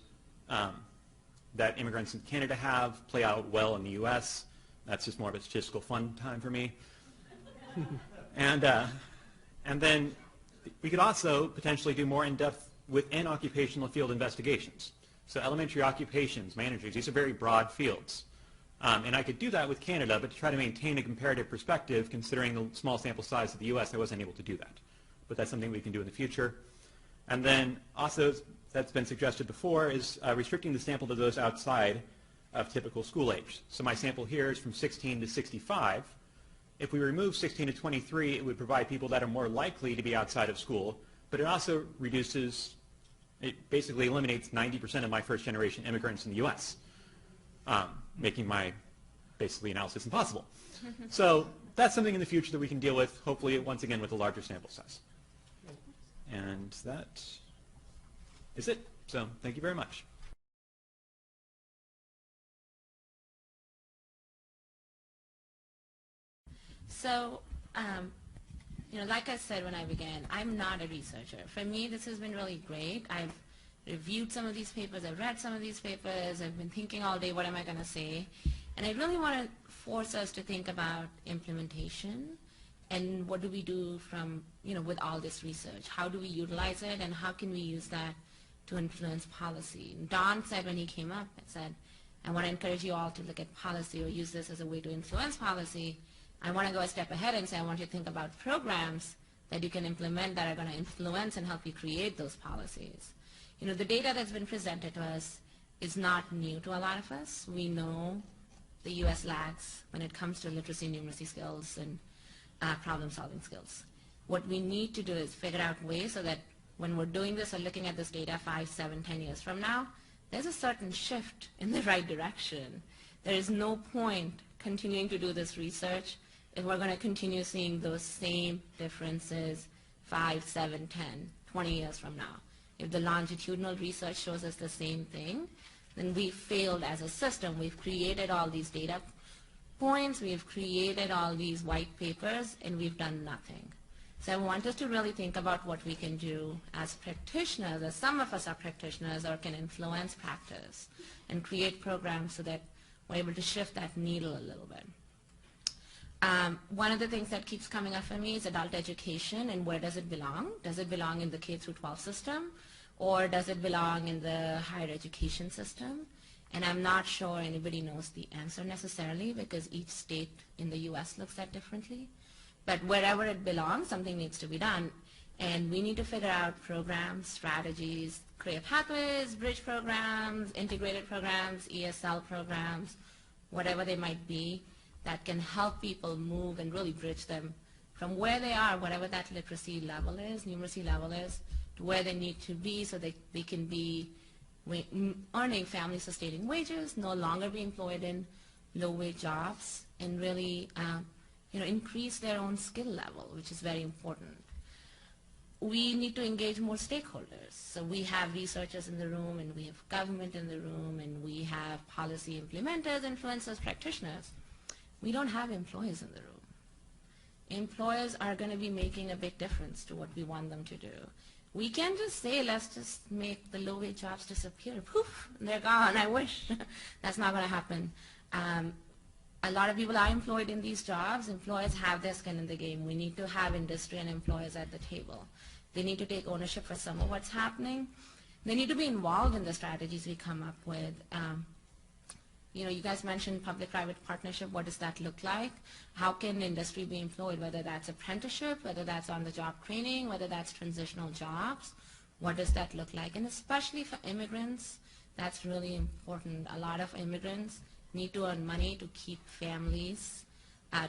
that immigrants in Canada have play out well in the U.S. That's just more of a statistical fun time for me. And then we could also potentially do more in-depth within occupational field investigations. So elementary occupations, managers, these are very broad fields. And I could do that with Canada, but to try to maintain a comparative perspective, considering the small sample size of the U.S., I wasn't able to do that. But that's something we can do in the future. And then also, that's been suggested before, is restricting the sample to those outside of typical school age. So my sample here is from 16 to 65. If we remove 16 to 23, it would provide people that are more likely to be outside of school, but it also reduces, it basically eliminates 90% of my first-generation immigrants in the U.S., making my, basically, analysis impossible. So that's something in the future that we can deal with, hopefully, once again, with a larger sample size. And that is it. So thank you very much. So, like I said when I began, I'm not a researcher. For me, this has been really great. I've reviewed some of these papers. I've read some of these papers. I've been thinking all day, what am I going to say? And I really want to force us to think about implementation and what do we do from, with all this research. How do we utilize it, and how can we use that to influence policy? Don said when he came up, I said, I want to encourage you all to look at policy or use this as a way to influence policy. I want to go a step ahead and say I want you to think about programs that you can implement that are going to influence and help you create those policies. The data that's been presented to us is not new to a lot of us. We know the U.S. lags when it comes to literacy and numeracy skills and problem-solving skills. What we need to do is figure out ways so that when we're doing this or looking at this data 5, 7, 10 years from now, there's a certain shift in the right direction. There is no point continuing to do this research if we're going to continue seeing those same differences 5, 7, 10, 20 years from now. If the longitudinal research shows us the same thing, then we failed as a system. We've created all these data points, we've created all these white papers, and we've done nothing. So I want us to really think about what we can do as practitioners, as some of us are practitioners or can influence practice and create programs so that we're able to shift that needle a little bit. One of the things that keeps coming up for me is adult education, and where does it belong? Does it belong in the K through 12 system, or does it belong in the higher education system? And I'm not sure anybody knows the answer necessarily, because each state in the US looks at differently. But wherever it belongs, something needs to be done. And we need to figure out programs, strategies, career pathways, bridge programs, integrated programs, ESL programs, whatever they might be, that can help people move and really bridge them from where they are, whatever that literacy level is, numeracy level is, to where they need to be so they can be earning family-sustaining wages, no longer be employed in low-wage jobs, and really increase their own skill level, which is very important. We need to engage more stakeholders. So we have researchers in the room, and we have government in the room, and we have policy implementers, influencers, practitioners. We don't have employees in the room. Employers are going to be making a big difference to what we want them to do. We can't just say, let's just make the low-wage jobs disappear. Poof, they're gone. I wish. That's not going to happen. A lot of people are employed in these jobs. Employers have their skin in the game. We need to have industry and employers at the table. They need to take ownership for some of what's happening. They need to be involved in the strategies we come up with. You guys mentioned public-private partnership. What does that look like? How can industry be employed, whether that's apprenticeship, whether that's on-the-job training, whether that's transitional jobs? What does that look like? And especially for immigrants, that's really important. A lot of immigrants need to earn money to keep families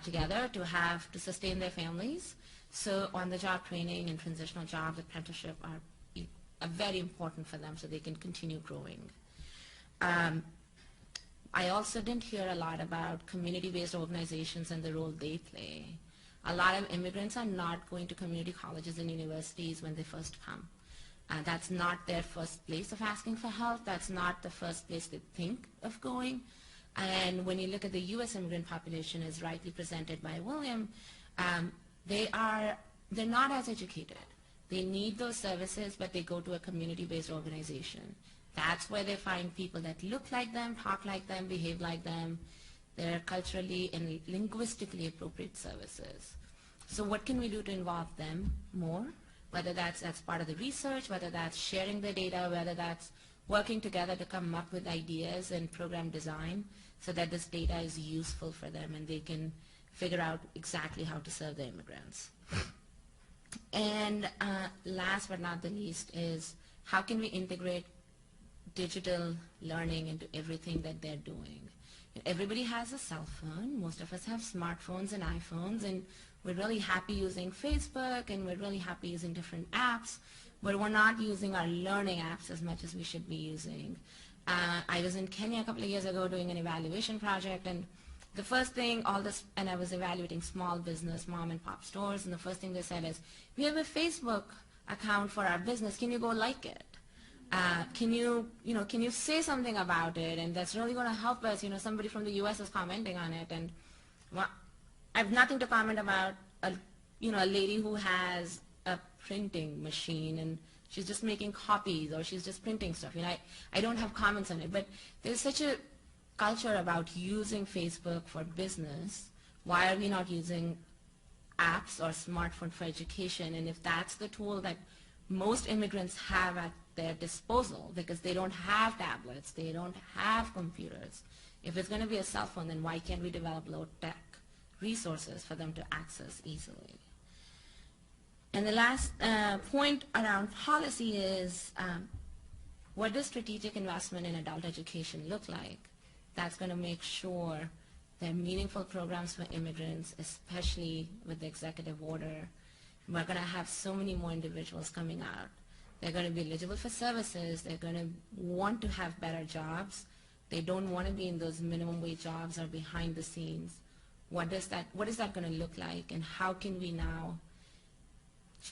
together, to sustain their families. So on-the-job training and transitional jobs, apprenticeship are very important for them so they can continue growing. I also didn't hear a lot about community-based organizations and the role they play. A lot of immigrants are not going to community colleges and universities when they first come. That's not their first place of asking for help. That's not the first place they think of going. And when you look at the U.S. immigrant population as rightly presented by William, they're not as educated. They need those services, but they go to a community-based organization. That's where they find people that look like them, talk like them, behave like them. They're culturally and linguistically appropriate services. So what can we do to involve them more? Whether that's part of the research, whether that's sharing the data, whether that's working together to come up with ideas and program design so that this data is useful for them and they can figure out exactly how to serve the immigrants. And last but not the least is how can we integrate digital learning into everything that they're doing. Everybody has a cell phone. Most of us have smartphones and iPhones, and we're really happy using Facebook, and we're really happy using different apps, but we're not using our learning apps as much as we should be using. I was in Kenya a couple of years ago doing an evaluation project, and the first thing, and I was evaluating small business, mom and pop stores, and the first thing they said is, we have a Facebook account for our business, can you go like it? Can you say something about it? And that's really going to help us. Somebody from the U.S. is commenting on it, and I have nothing to comment about a lady who has a printing machine and she's just making copies or she's just printing stuff. I don't have comments on it, but there's such a culture about using Facebook for business. Why are we not using apps or smartphone for education? And if that's the tool that most immigrants have at their disposal, because they don't have tablets, they don't have computers. If it's going to be a cell phone, then why can't we develop low-tech resources for them to access easily? And the last point around policy is what does strategic investment in adult education look like? That's going to make sure there are meaningful programs for immigrants, especially with the executive order. We're going to have so many more individuals coming out. They're going to be eligible for services. They're going to want to have better jobs. They don't want to be in those minimum wage jobs or behind the scenes what is that going to look like, and how can we now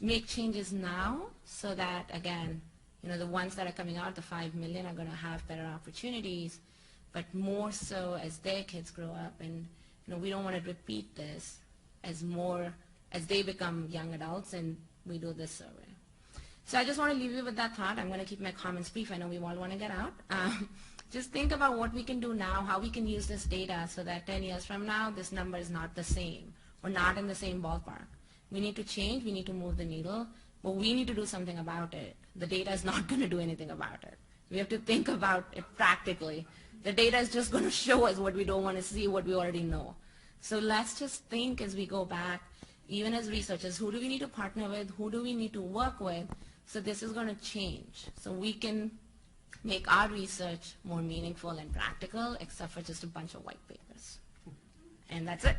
make changes now so that, again, the ones that are coming out, the 5 million, are going to have better opportunities, but more so as their kids grow up. And we don't want to repeat this as they become young adults and we do this survey. So I just want to leave you with that thought. I'm going to keep my comments brief. I know we all want to get out. Just think about what we can do now, how we can use this data so that 10 years from now, this number is not the same or not in the same ballpark. We need to change. We need to move the needle. But we need to do something about it. The data is not going to do anything about it. We have to think about it practically. The data is just going to show us what we don't want to see, what we already know. So let's just think as we go back, even as researchers, who do we need to partner with? Who do we need to work with? So this is going to change. So we can make our research more meaningful and practical, except for just a bunch of white papers. And that's it.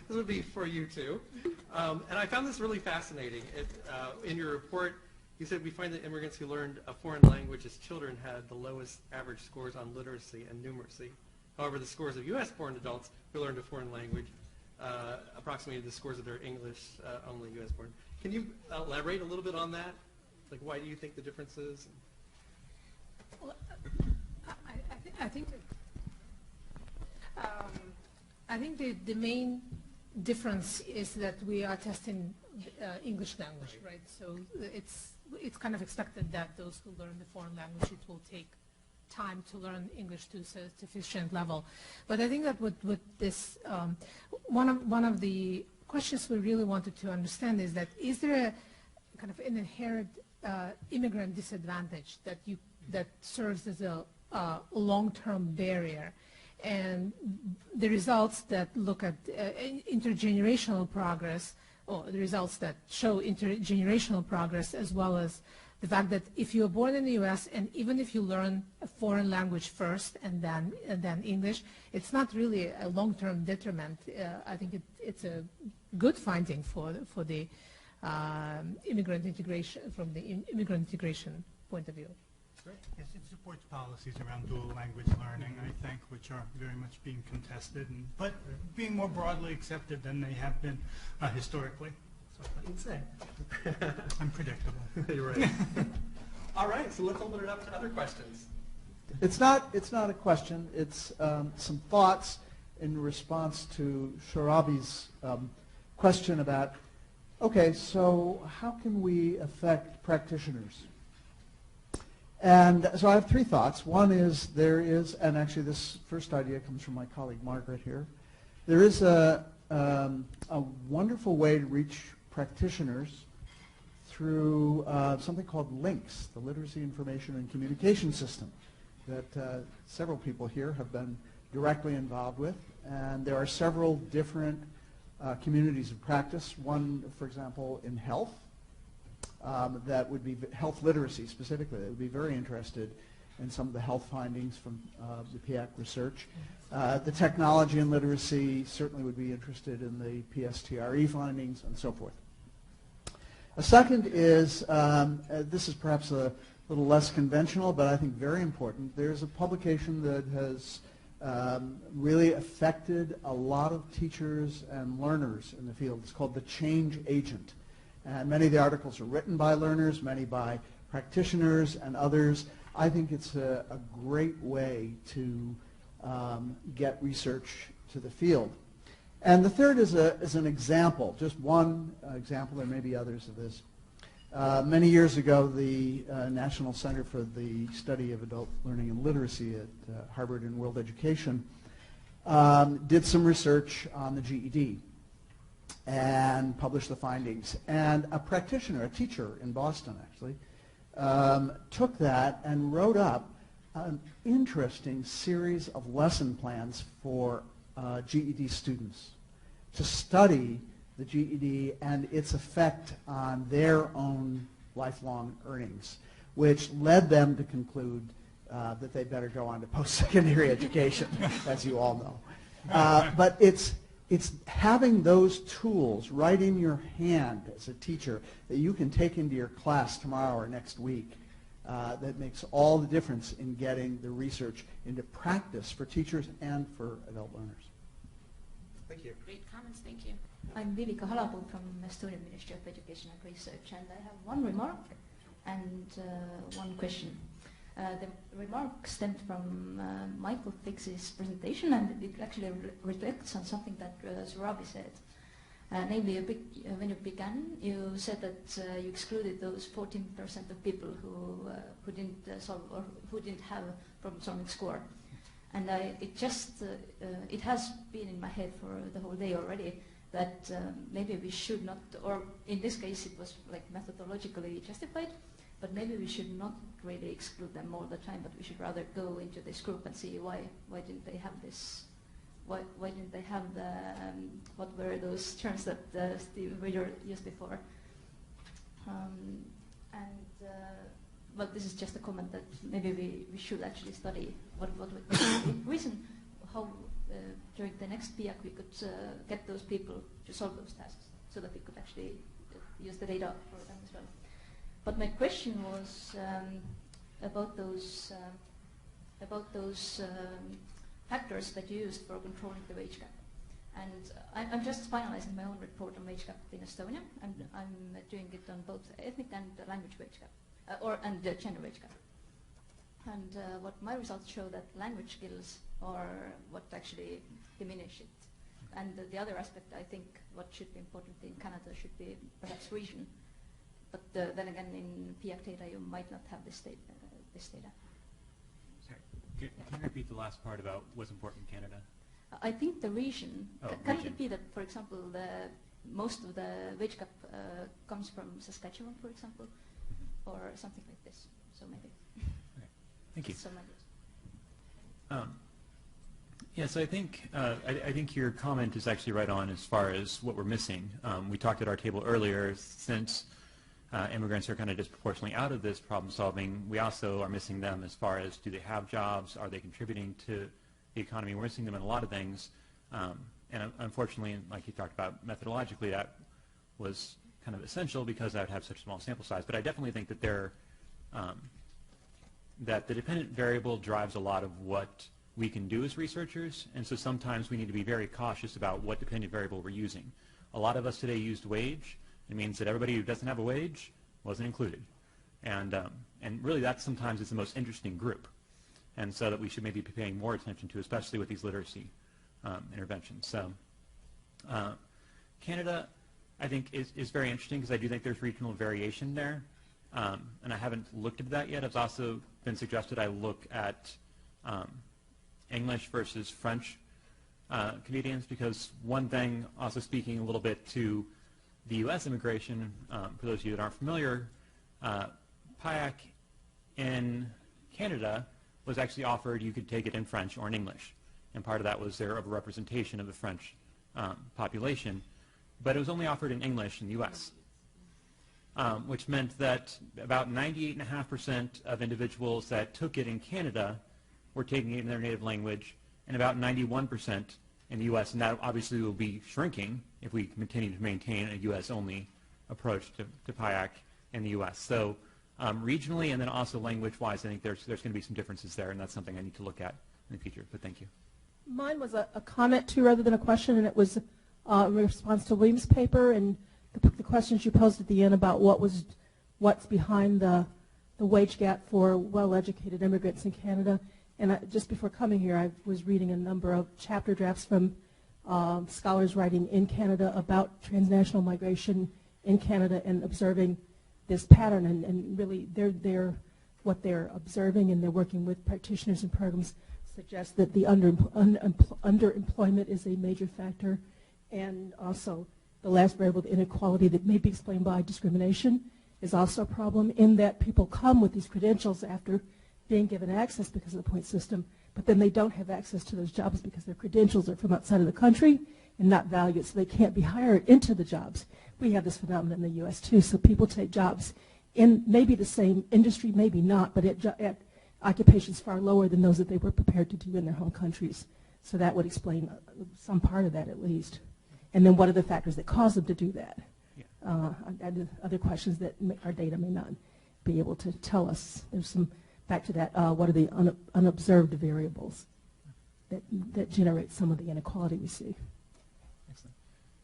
This would be for you too. And I found this really fascinating. In your report, you said we find that immigrants who learned a foreign language as children had the lowest average scores on literacy and numeracy. However, the scores of U.S.-born adults who learned a foreign language approximated the scores of their English-only U.S.-born. Can you elaborate a little bit on that? Like, why do you think the difference is? Well, I think the main difference is that we are testing English language, right? So it's kind of expected that those who learn the foreign language, it will take time to learn English to a sufficient level. But I think that with this, one of the questions we really wanted to understand is there a kind of an inherent immigrant disadvantage that serves as a long-term barrier? And the results that look at intergenerational progress, or the results that show intergenerational progress, as well as the fact that if you are born in the U.S. and even if you learn a foreign language first and then English, it's not really a long-term detriment. I think it's a good finding for the immigrant integration, from the immigrant integration point of view. Yes, it supports policies around dual language learning, I think, which are very much being contested, but being more broadly accepted than they have been historically. So You'd say. I'm predictable. You're right. All right, so let's open it up to other questions. It's not a question. It's some thoughts in response to Surabhi's question about, okay, so how can we affect practitioners? And so I have three thoughts. One is and actually this first idea comes from my colleague Margaret here, there is a wonderful way to reach practitioners through something called LINKS, the Literacy Information and Communication System, that several people here have been directly involved with. And there are several different communities of practice. One, for example, in health, that would be health literacy specifically. They would be very interested in some of the health findings from the PIAAC research. The technology and literacy certainly would be interested in the PSTRE findings and so forth. A second is, this is perhaps a little less conventional, but I think very important. There's a publication that has really affected a lot of teachers and learners in the field. It's called The Change Agent. And many of the articles are written by learners, many by practitioners and others. I think it's a great way to get research to the field. And the third is an example, just one example. There may be others of this. Many years ago, the National Center for the Study of Adult Learning and Literacy at Harvard and World Education did some research on the GED and published the findings. And a practitioner, a teacher in Boston actually, took that and wrote up an interesting series of lesson plans for GED students to study the GED and its effect on their own lifelong earnings, which led them to conclude that they better go on to post-secondary education, as you all know. But it's it's having those tools right in your hand as a teacher that you can take into your class tomorrow or next week that makes all the difference in getting the research into practice for teachers and for adult learners. Thank you. Great comments, thank you. I'm Vivika Halapuu from Estonian Ministry of Education and Research, and I have one remark and one question. The remark stemmed from Michael Fix's presentation, and it actually reflects on something that Surabhi said. Namely, when you began, you said that you excluded those 14% of people who didn't solve or who didn't have problem solving score. And it has been in my head for the whole day already that maybe we should not, or in this case it was like methodologically justified, but maybe we should not really exclude them all the time, but we should rather go into this group and see why didn't they have this, why didn't they have the, what were those terms that Steve Reader used before. But this is just a comment that maybe we should actually study what would be the reason how during the next PIAAC we could get those people to solve those tasks so that we could actually use the data for them as well. But my question was about those factors that you used for controlling the wage gap. And I'm just finalizing my own report on wage gap in Estonia, and I'm doing it on both ethnic and language wage gap, and gender wage gap. And what my results show that language skills are what actually diminish it. And the other aspect, I think, what should be important in Canada should be perhaps region. But then again, in PIAAC data, you might not have this data. Sorry, can you repeat the last part about what's important in Canada? I think the region. Can it be that, for example, most of the wage gap comes from Saskatchewan, for example, or something like this? So maybe. Okay. Thank you. So maybe. Yes, I think your comment is actually right on as far as what we're missing. We talked at our table earlier, since immigrants are kind of disproportionately out of this problem solving, we also are missing them as far as do they have jobs, are they contributing to the economy. We're missing them in a lot of things. And unfortunately, like you talked about methodologically, that was kind of essential because I would have such a small sample size. But I definitely think that that the dependent variable drives a lot of what we can do as researchers, and so sometimes we need to be very cautious about what dependent variable we're using. A lot of us today used wage. It means that everybody who doesn't have a wage wasn't included. And really that sometimes is the most interesting group, and so that we should maybe be paying more attention to, especially with these literacy interventions. So Canada, I think, is very interesting because I do think there's regional variation there. And I haven't looked at that yet. It's also been suggested I look at English versus French Canadians, because one thing, also speaking a little bit to the U.S. immigration, for those of you that aren't familiar, PIAAC in Canada was actually offered you could take it in French or in English. And part of that was their overrepresentation of the French population. But it was only offered in English in the U.S., which meant that about 98.5% of individuals that took it in Canada were taking it in their native language, and about 91% in the U.S., and that obviously will be shrinking if we continue to maintain a U.S.-only approach to PIAAC in the U.S. So regionally and then also language-wise, I think there's going to be some differences there, and that's something I need to look at in the future, but thank you. Mine was a comment, too, rather than a question, and it was in response to William's paper and the questions you posed at the end about what's behind the wage gap for well-educated immigrants in Canada. And just before coming here, I was reading a number of chapter drafts from scholars writing in Canada about transnational migration in Canada and observing this pattern. And really, what they're observing, and they're working with practitioners and programs, suggests that the underemployment is a major factor, and also the last variable, the inequality that may be explained by discrimination, is also a problem in that people come with these credentials after being given access because of the point system, but then they don't have access to those jobs because their credentials are from outside of the country and not valued, so they can't be hired into the jobs. We have this phenomenon in the U.S. too, so people take jobs in maybe the same industry, maybe not, but at occupations far lower than those that they were prepared to do in their home countries. So that would explain some part of that at least. And then what are the factors that cause them to do that? Other questions that our data may not be able to tell us. There's some, back to that, what are the unobserved variables that generate some of the inequality we see? Excellent.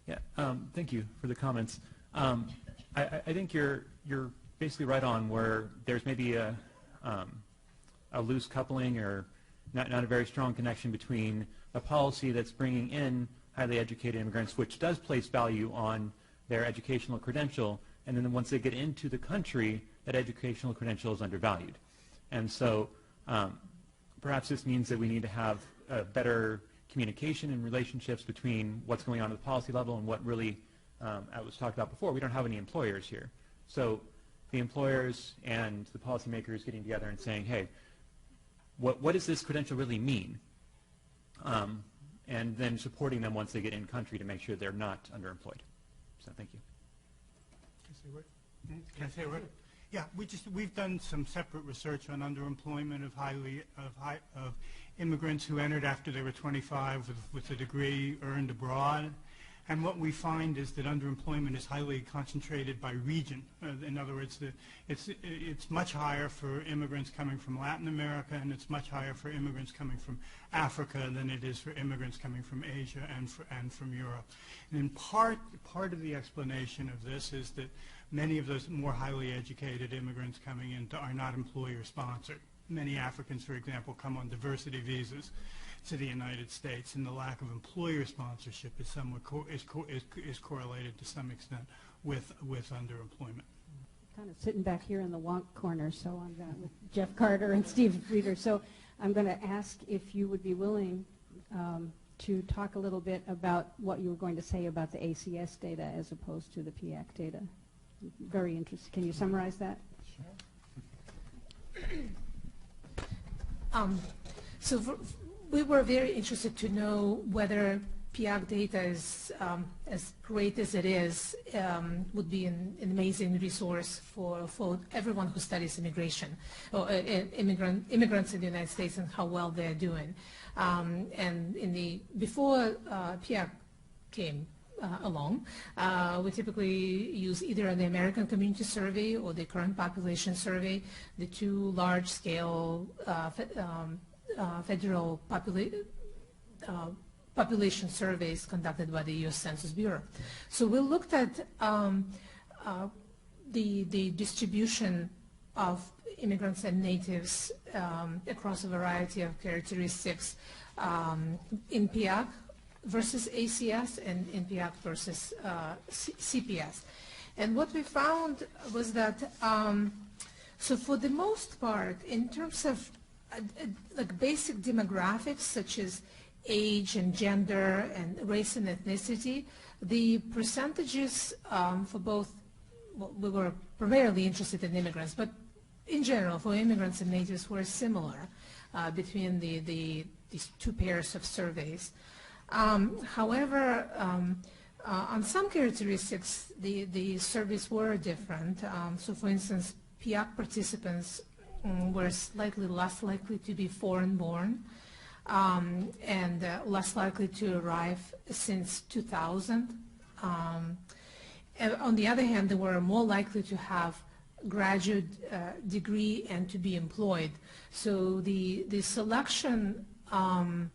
Yeah, thank you for the comments. I think you're basically right on where there's maybe a loose coupling or not a very strong connection between a policy that's bringing in highly educated immigrants, which does place value on their educational credential, and then once they get into the country, that educational credential is undervalued. And so perhaps this means that we need to have better communication and relationships between what's going on at the policy level and what really, I was talked about before, we don't have any employers here. So the employers and the policymakers getting together and saying, hey, what does this credential really mean? And then supporting them once they get in country to make sure they're not underemployed. So thank you. Can I say a word? Can I say a word? Yeah, we've done some separate research on underemployment of immigrants who entered after they were 25 with a degree earned abroad. And what we find is that underemployment is highly concentrated by region. In other words, it's much higher for immigrants coming from Latin America, and it's much higher for immigrants coming from Africa than it is for immigrants coming from Asia and from Europe. And in part of the explanation of this is that many of those more highly educated immigrants coming in are not employer-sponsored. Many Africans, for example, come on diversity visas to the United States, and the lack of employer sponsorship is somewhat is correlated to some extent with underemployment. Kind of sitting back here in the wonk corner, so I'm with Jeff Carter and Steve Reeder. So I'm going to ask if you would be willing to talk a little bit about what you were going to say about the ACS data as opposed to the PIAAC data. Very interested. Can you summarize that? Sure. We were very interested to know whether PIAAC data is, as great as it is, would be an amazing resource for everyone who studies immigration, or immigrants in the United States, and how well they're doing. And before PIAAC came along, we typically use either the American Community Survey or the Current Population Survey, the two large-scale federal population surveys conducted by the U.S. Census Bureau. So we looked at the distribution of immigrants and natives across a variety of characteristics in PIAAC versus ACS and in PIAAC versus CPS. And what we found was that, so for the most part, in terms of like basic demographics such as age and gender and race and ethnicity, the percentages for both, well, we were primarily interested in immigrants, but in general for immigrants and natives were similar between these two pairs of surveys. However, on some characteristics the surveys were different. So for instance, PIAAC participants were slightly less likely to be foreign-born and less likely to arrive since 2000. And on the other hand, they were more likely to have graduate degree and to be employed. So the selection and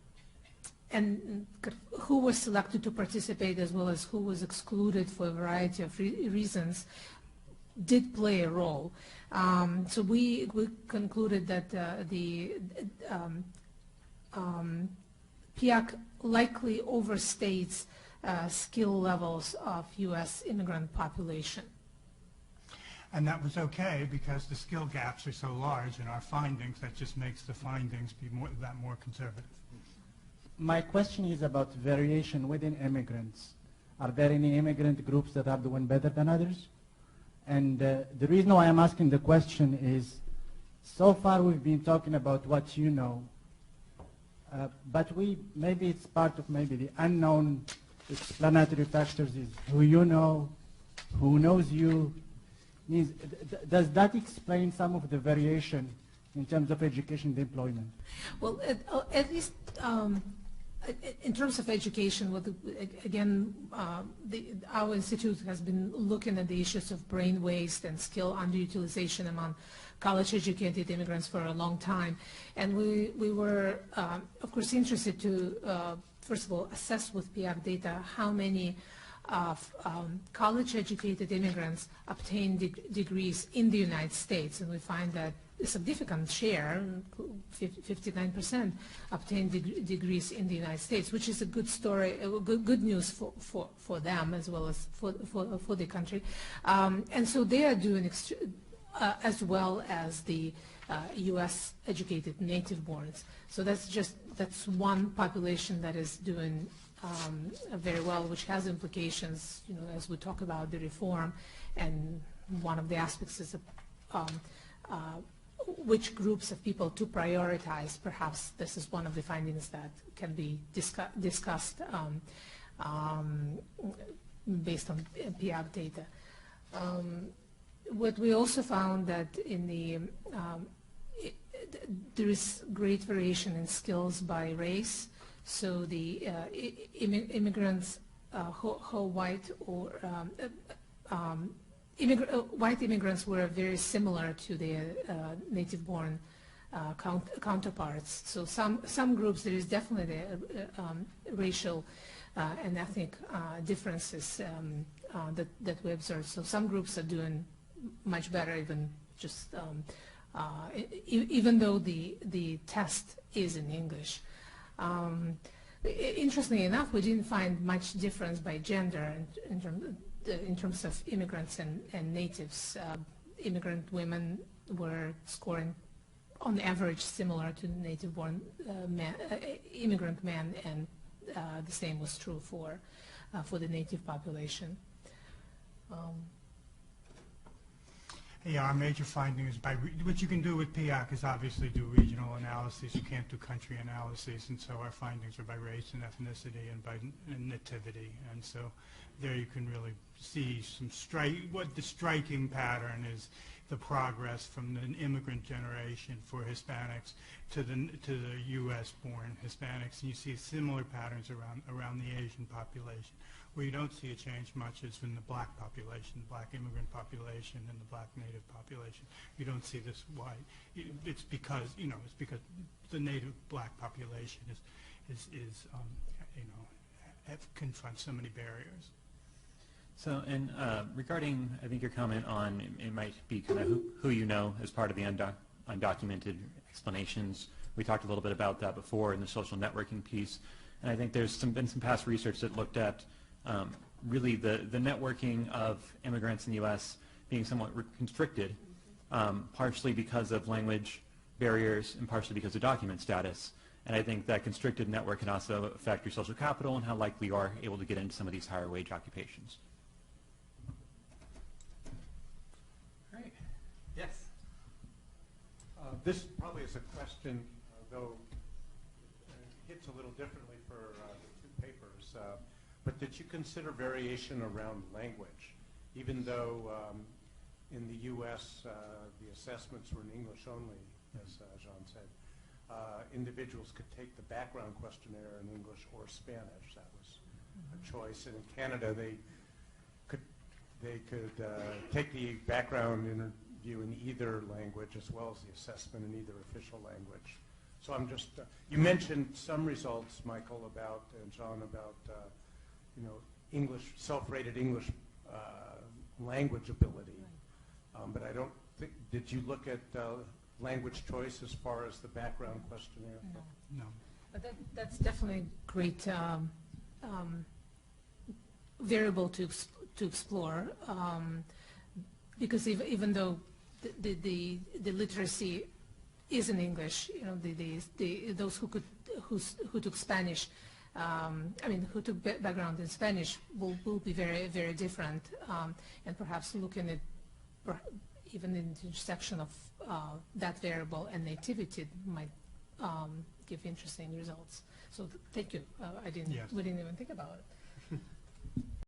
who was selected to participate as well as who was excluded for a variety of reasons did play a role. So we concluded that the PIAAC likely overstates skill levels of U.S. immigrant population. And that was okay because the skill gaps are so large in our findings that just makes the findings be more conservative. My question is about variation within immigrants. Are there any immigrant groups that are doing better than others? And the reason why I'm asking the question is, so far we've been talking about what you know, but maybe it's part of maybe the unknown explanatory factors is who you know, who knows you. Does that explain some of the variation in terms of education and employment? Well, at least in terms of education, again, our institute has been looking at the issues of brain waste and skill underutilization among college-educated immigrants for a long time. And we were, of course, interested to, first of all, assess with PIAAC data how many college-educated immigrants obtain degrees in the United States. And we find that a significant share, 59%, obtain degrees in the United States, which is a good story, good news for them as well as for the country. And so they are doing as well as the U.S. educated native-borns. So that's one population that is doing very well, which has implications, as we talk about the reform. And one of the aspects is which groups of people to prioritize. Perhaps this is one of the findings that can be discussed based on PIAAC data. What we also found that there is great variation in skills by race. So the immigrants who white or white immigrants were very similar to their native-born counterparts. So some groups, there is definitely racial and ethnic differences that we observe. So some groups are doing much better, even just even though the test is in English. Interestingly enough, we didn't find much difference by gender in terms of immigrants and natives. Immigrant women were scoring on average similar to native-born immigrant men, and the same was true for the native population. Yeah, our major finding is what you can do with PIAAC is obviously do regional analyses. You can't do country analyses, and so our findings are by race and ethnicity and by nativity. And so there you can really see what the striking pattern is, the progress from the immigrant generation for Hispanics to the U.S.-born Hispanics, and you see similar patterns around the Asian population. Where you don't see a change much is in the black population, the black immigrant population, and the black native population. You don't see this why. It's because the native black population confronts so many barriers. So, and regarding, I think your comment on it might be kind of who you know as part of the undocumented explanations. We talked a little bit about that before in the social networking piece, and I think there's been some past research that looked at really the networking of immigrants in the U.S. being somewhat constricted, partially because of language barriers and partially because of document status. And I think that constricted network can also affect your social capital and how likely you are able to get into some of these higher wage occupations. Great. Yes? This probably is a question, though it hits a little differently for the two papers. But did you consider variation around language? Even though in the U.S. The assessments were in English only, as Jeanne said, individuals could take the background questionnaire in English or Spanish. That was a choice. And in Canada, they could take the background interview in either language as well as the assessment in either official language. So I'm just, you mentioned some results, Michael, and Jeanne, about English, self-rated English language ability. But I don't think, did you look at language choice as far as the background questionnaire? No. But that's definitely a great variable to explore, because even though the literacy is in English, those who took Spanish, who took background in Spanish will be very, very different, and perhaps looking at even in the intersection of that variable and nativity might give interesting results. So thank you. We didn't even think about it.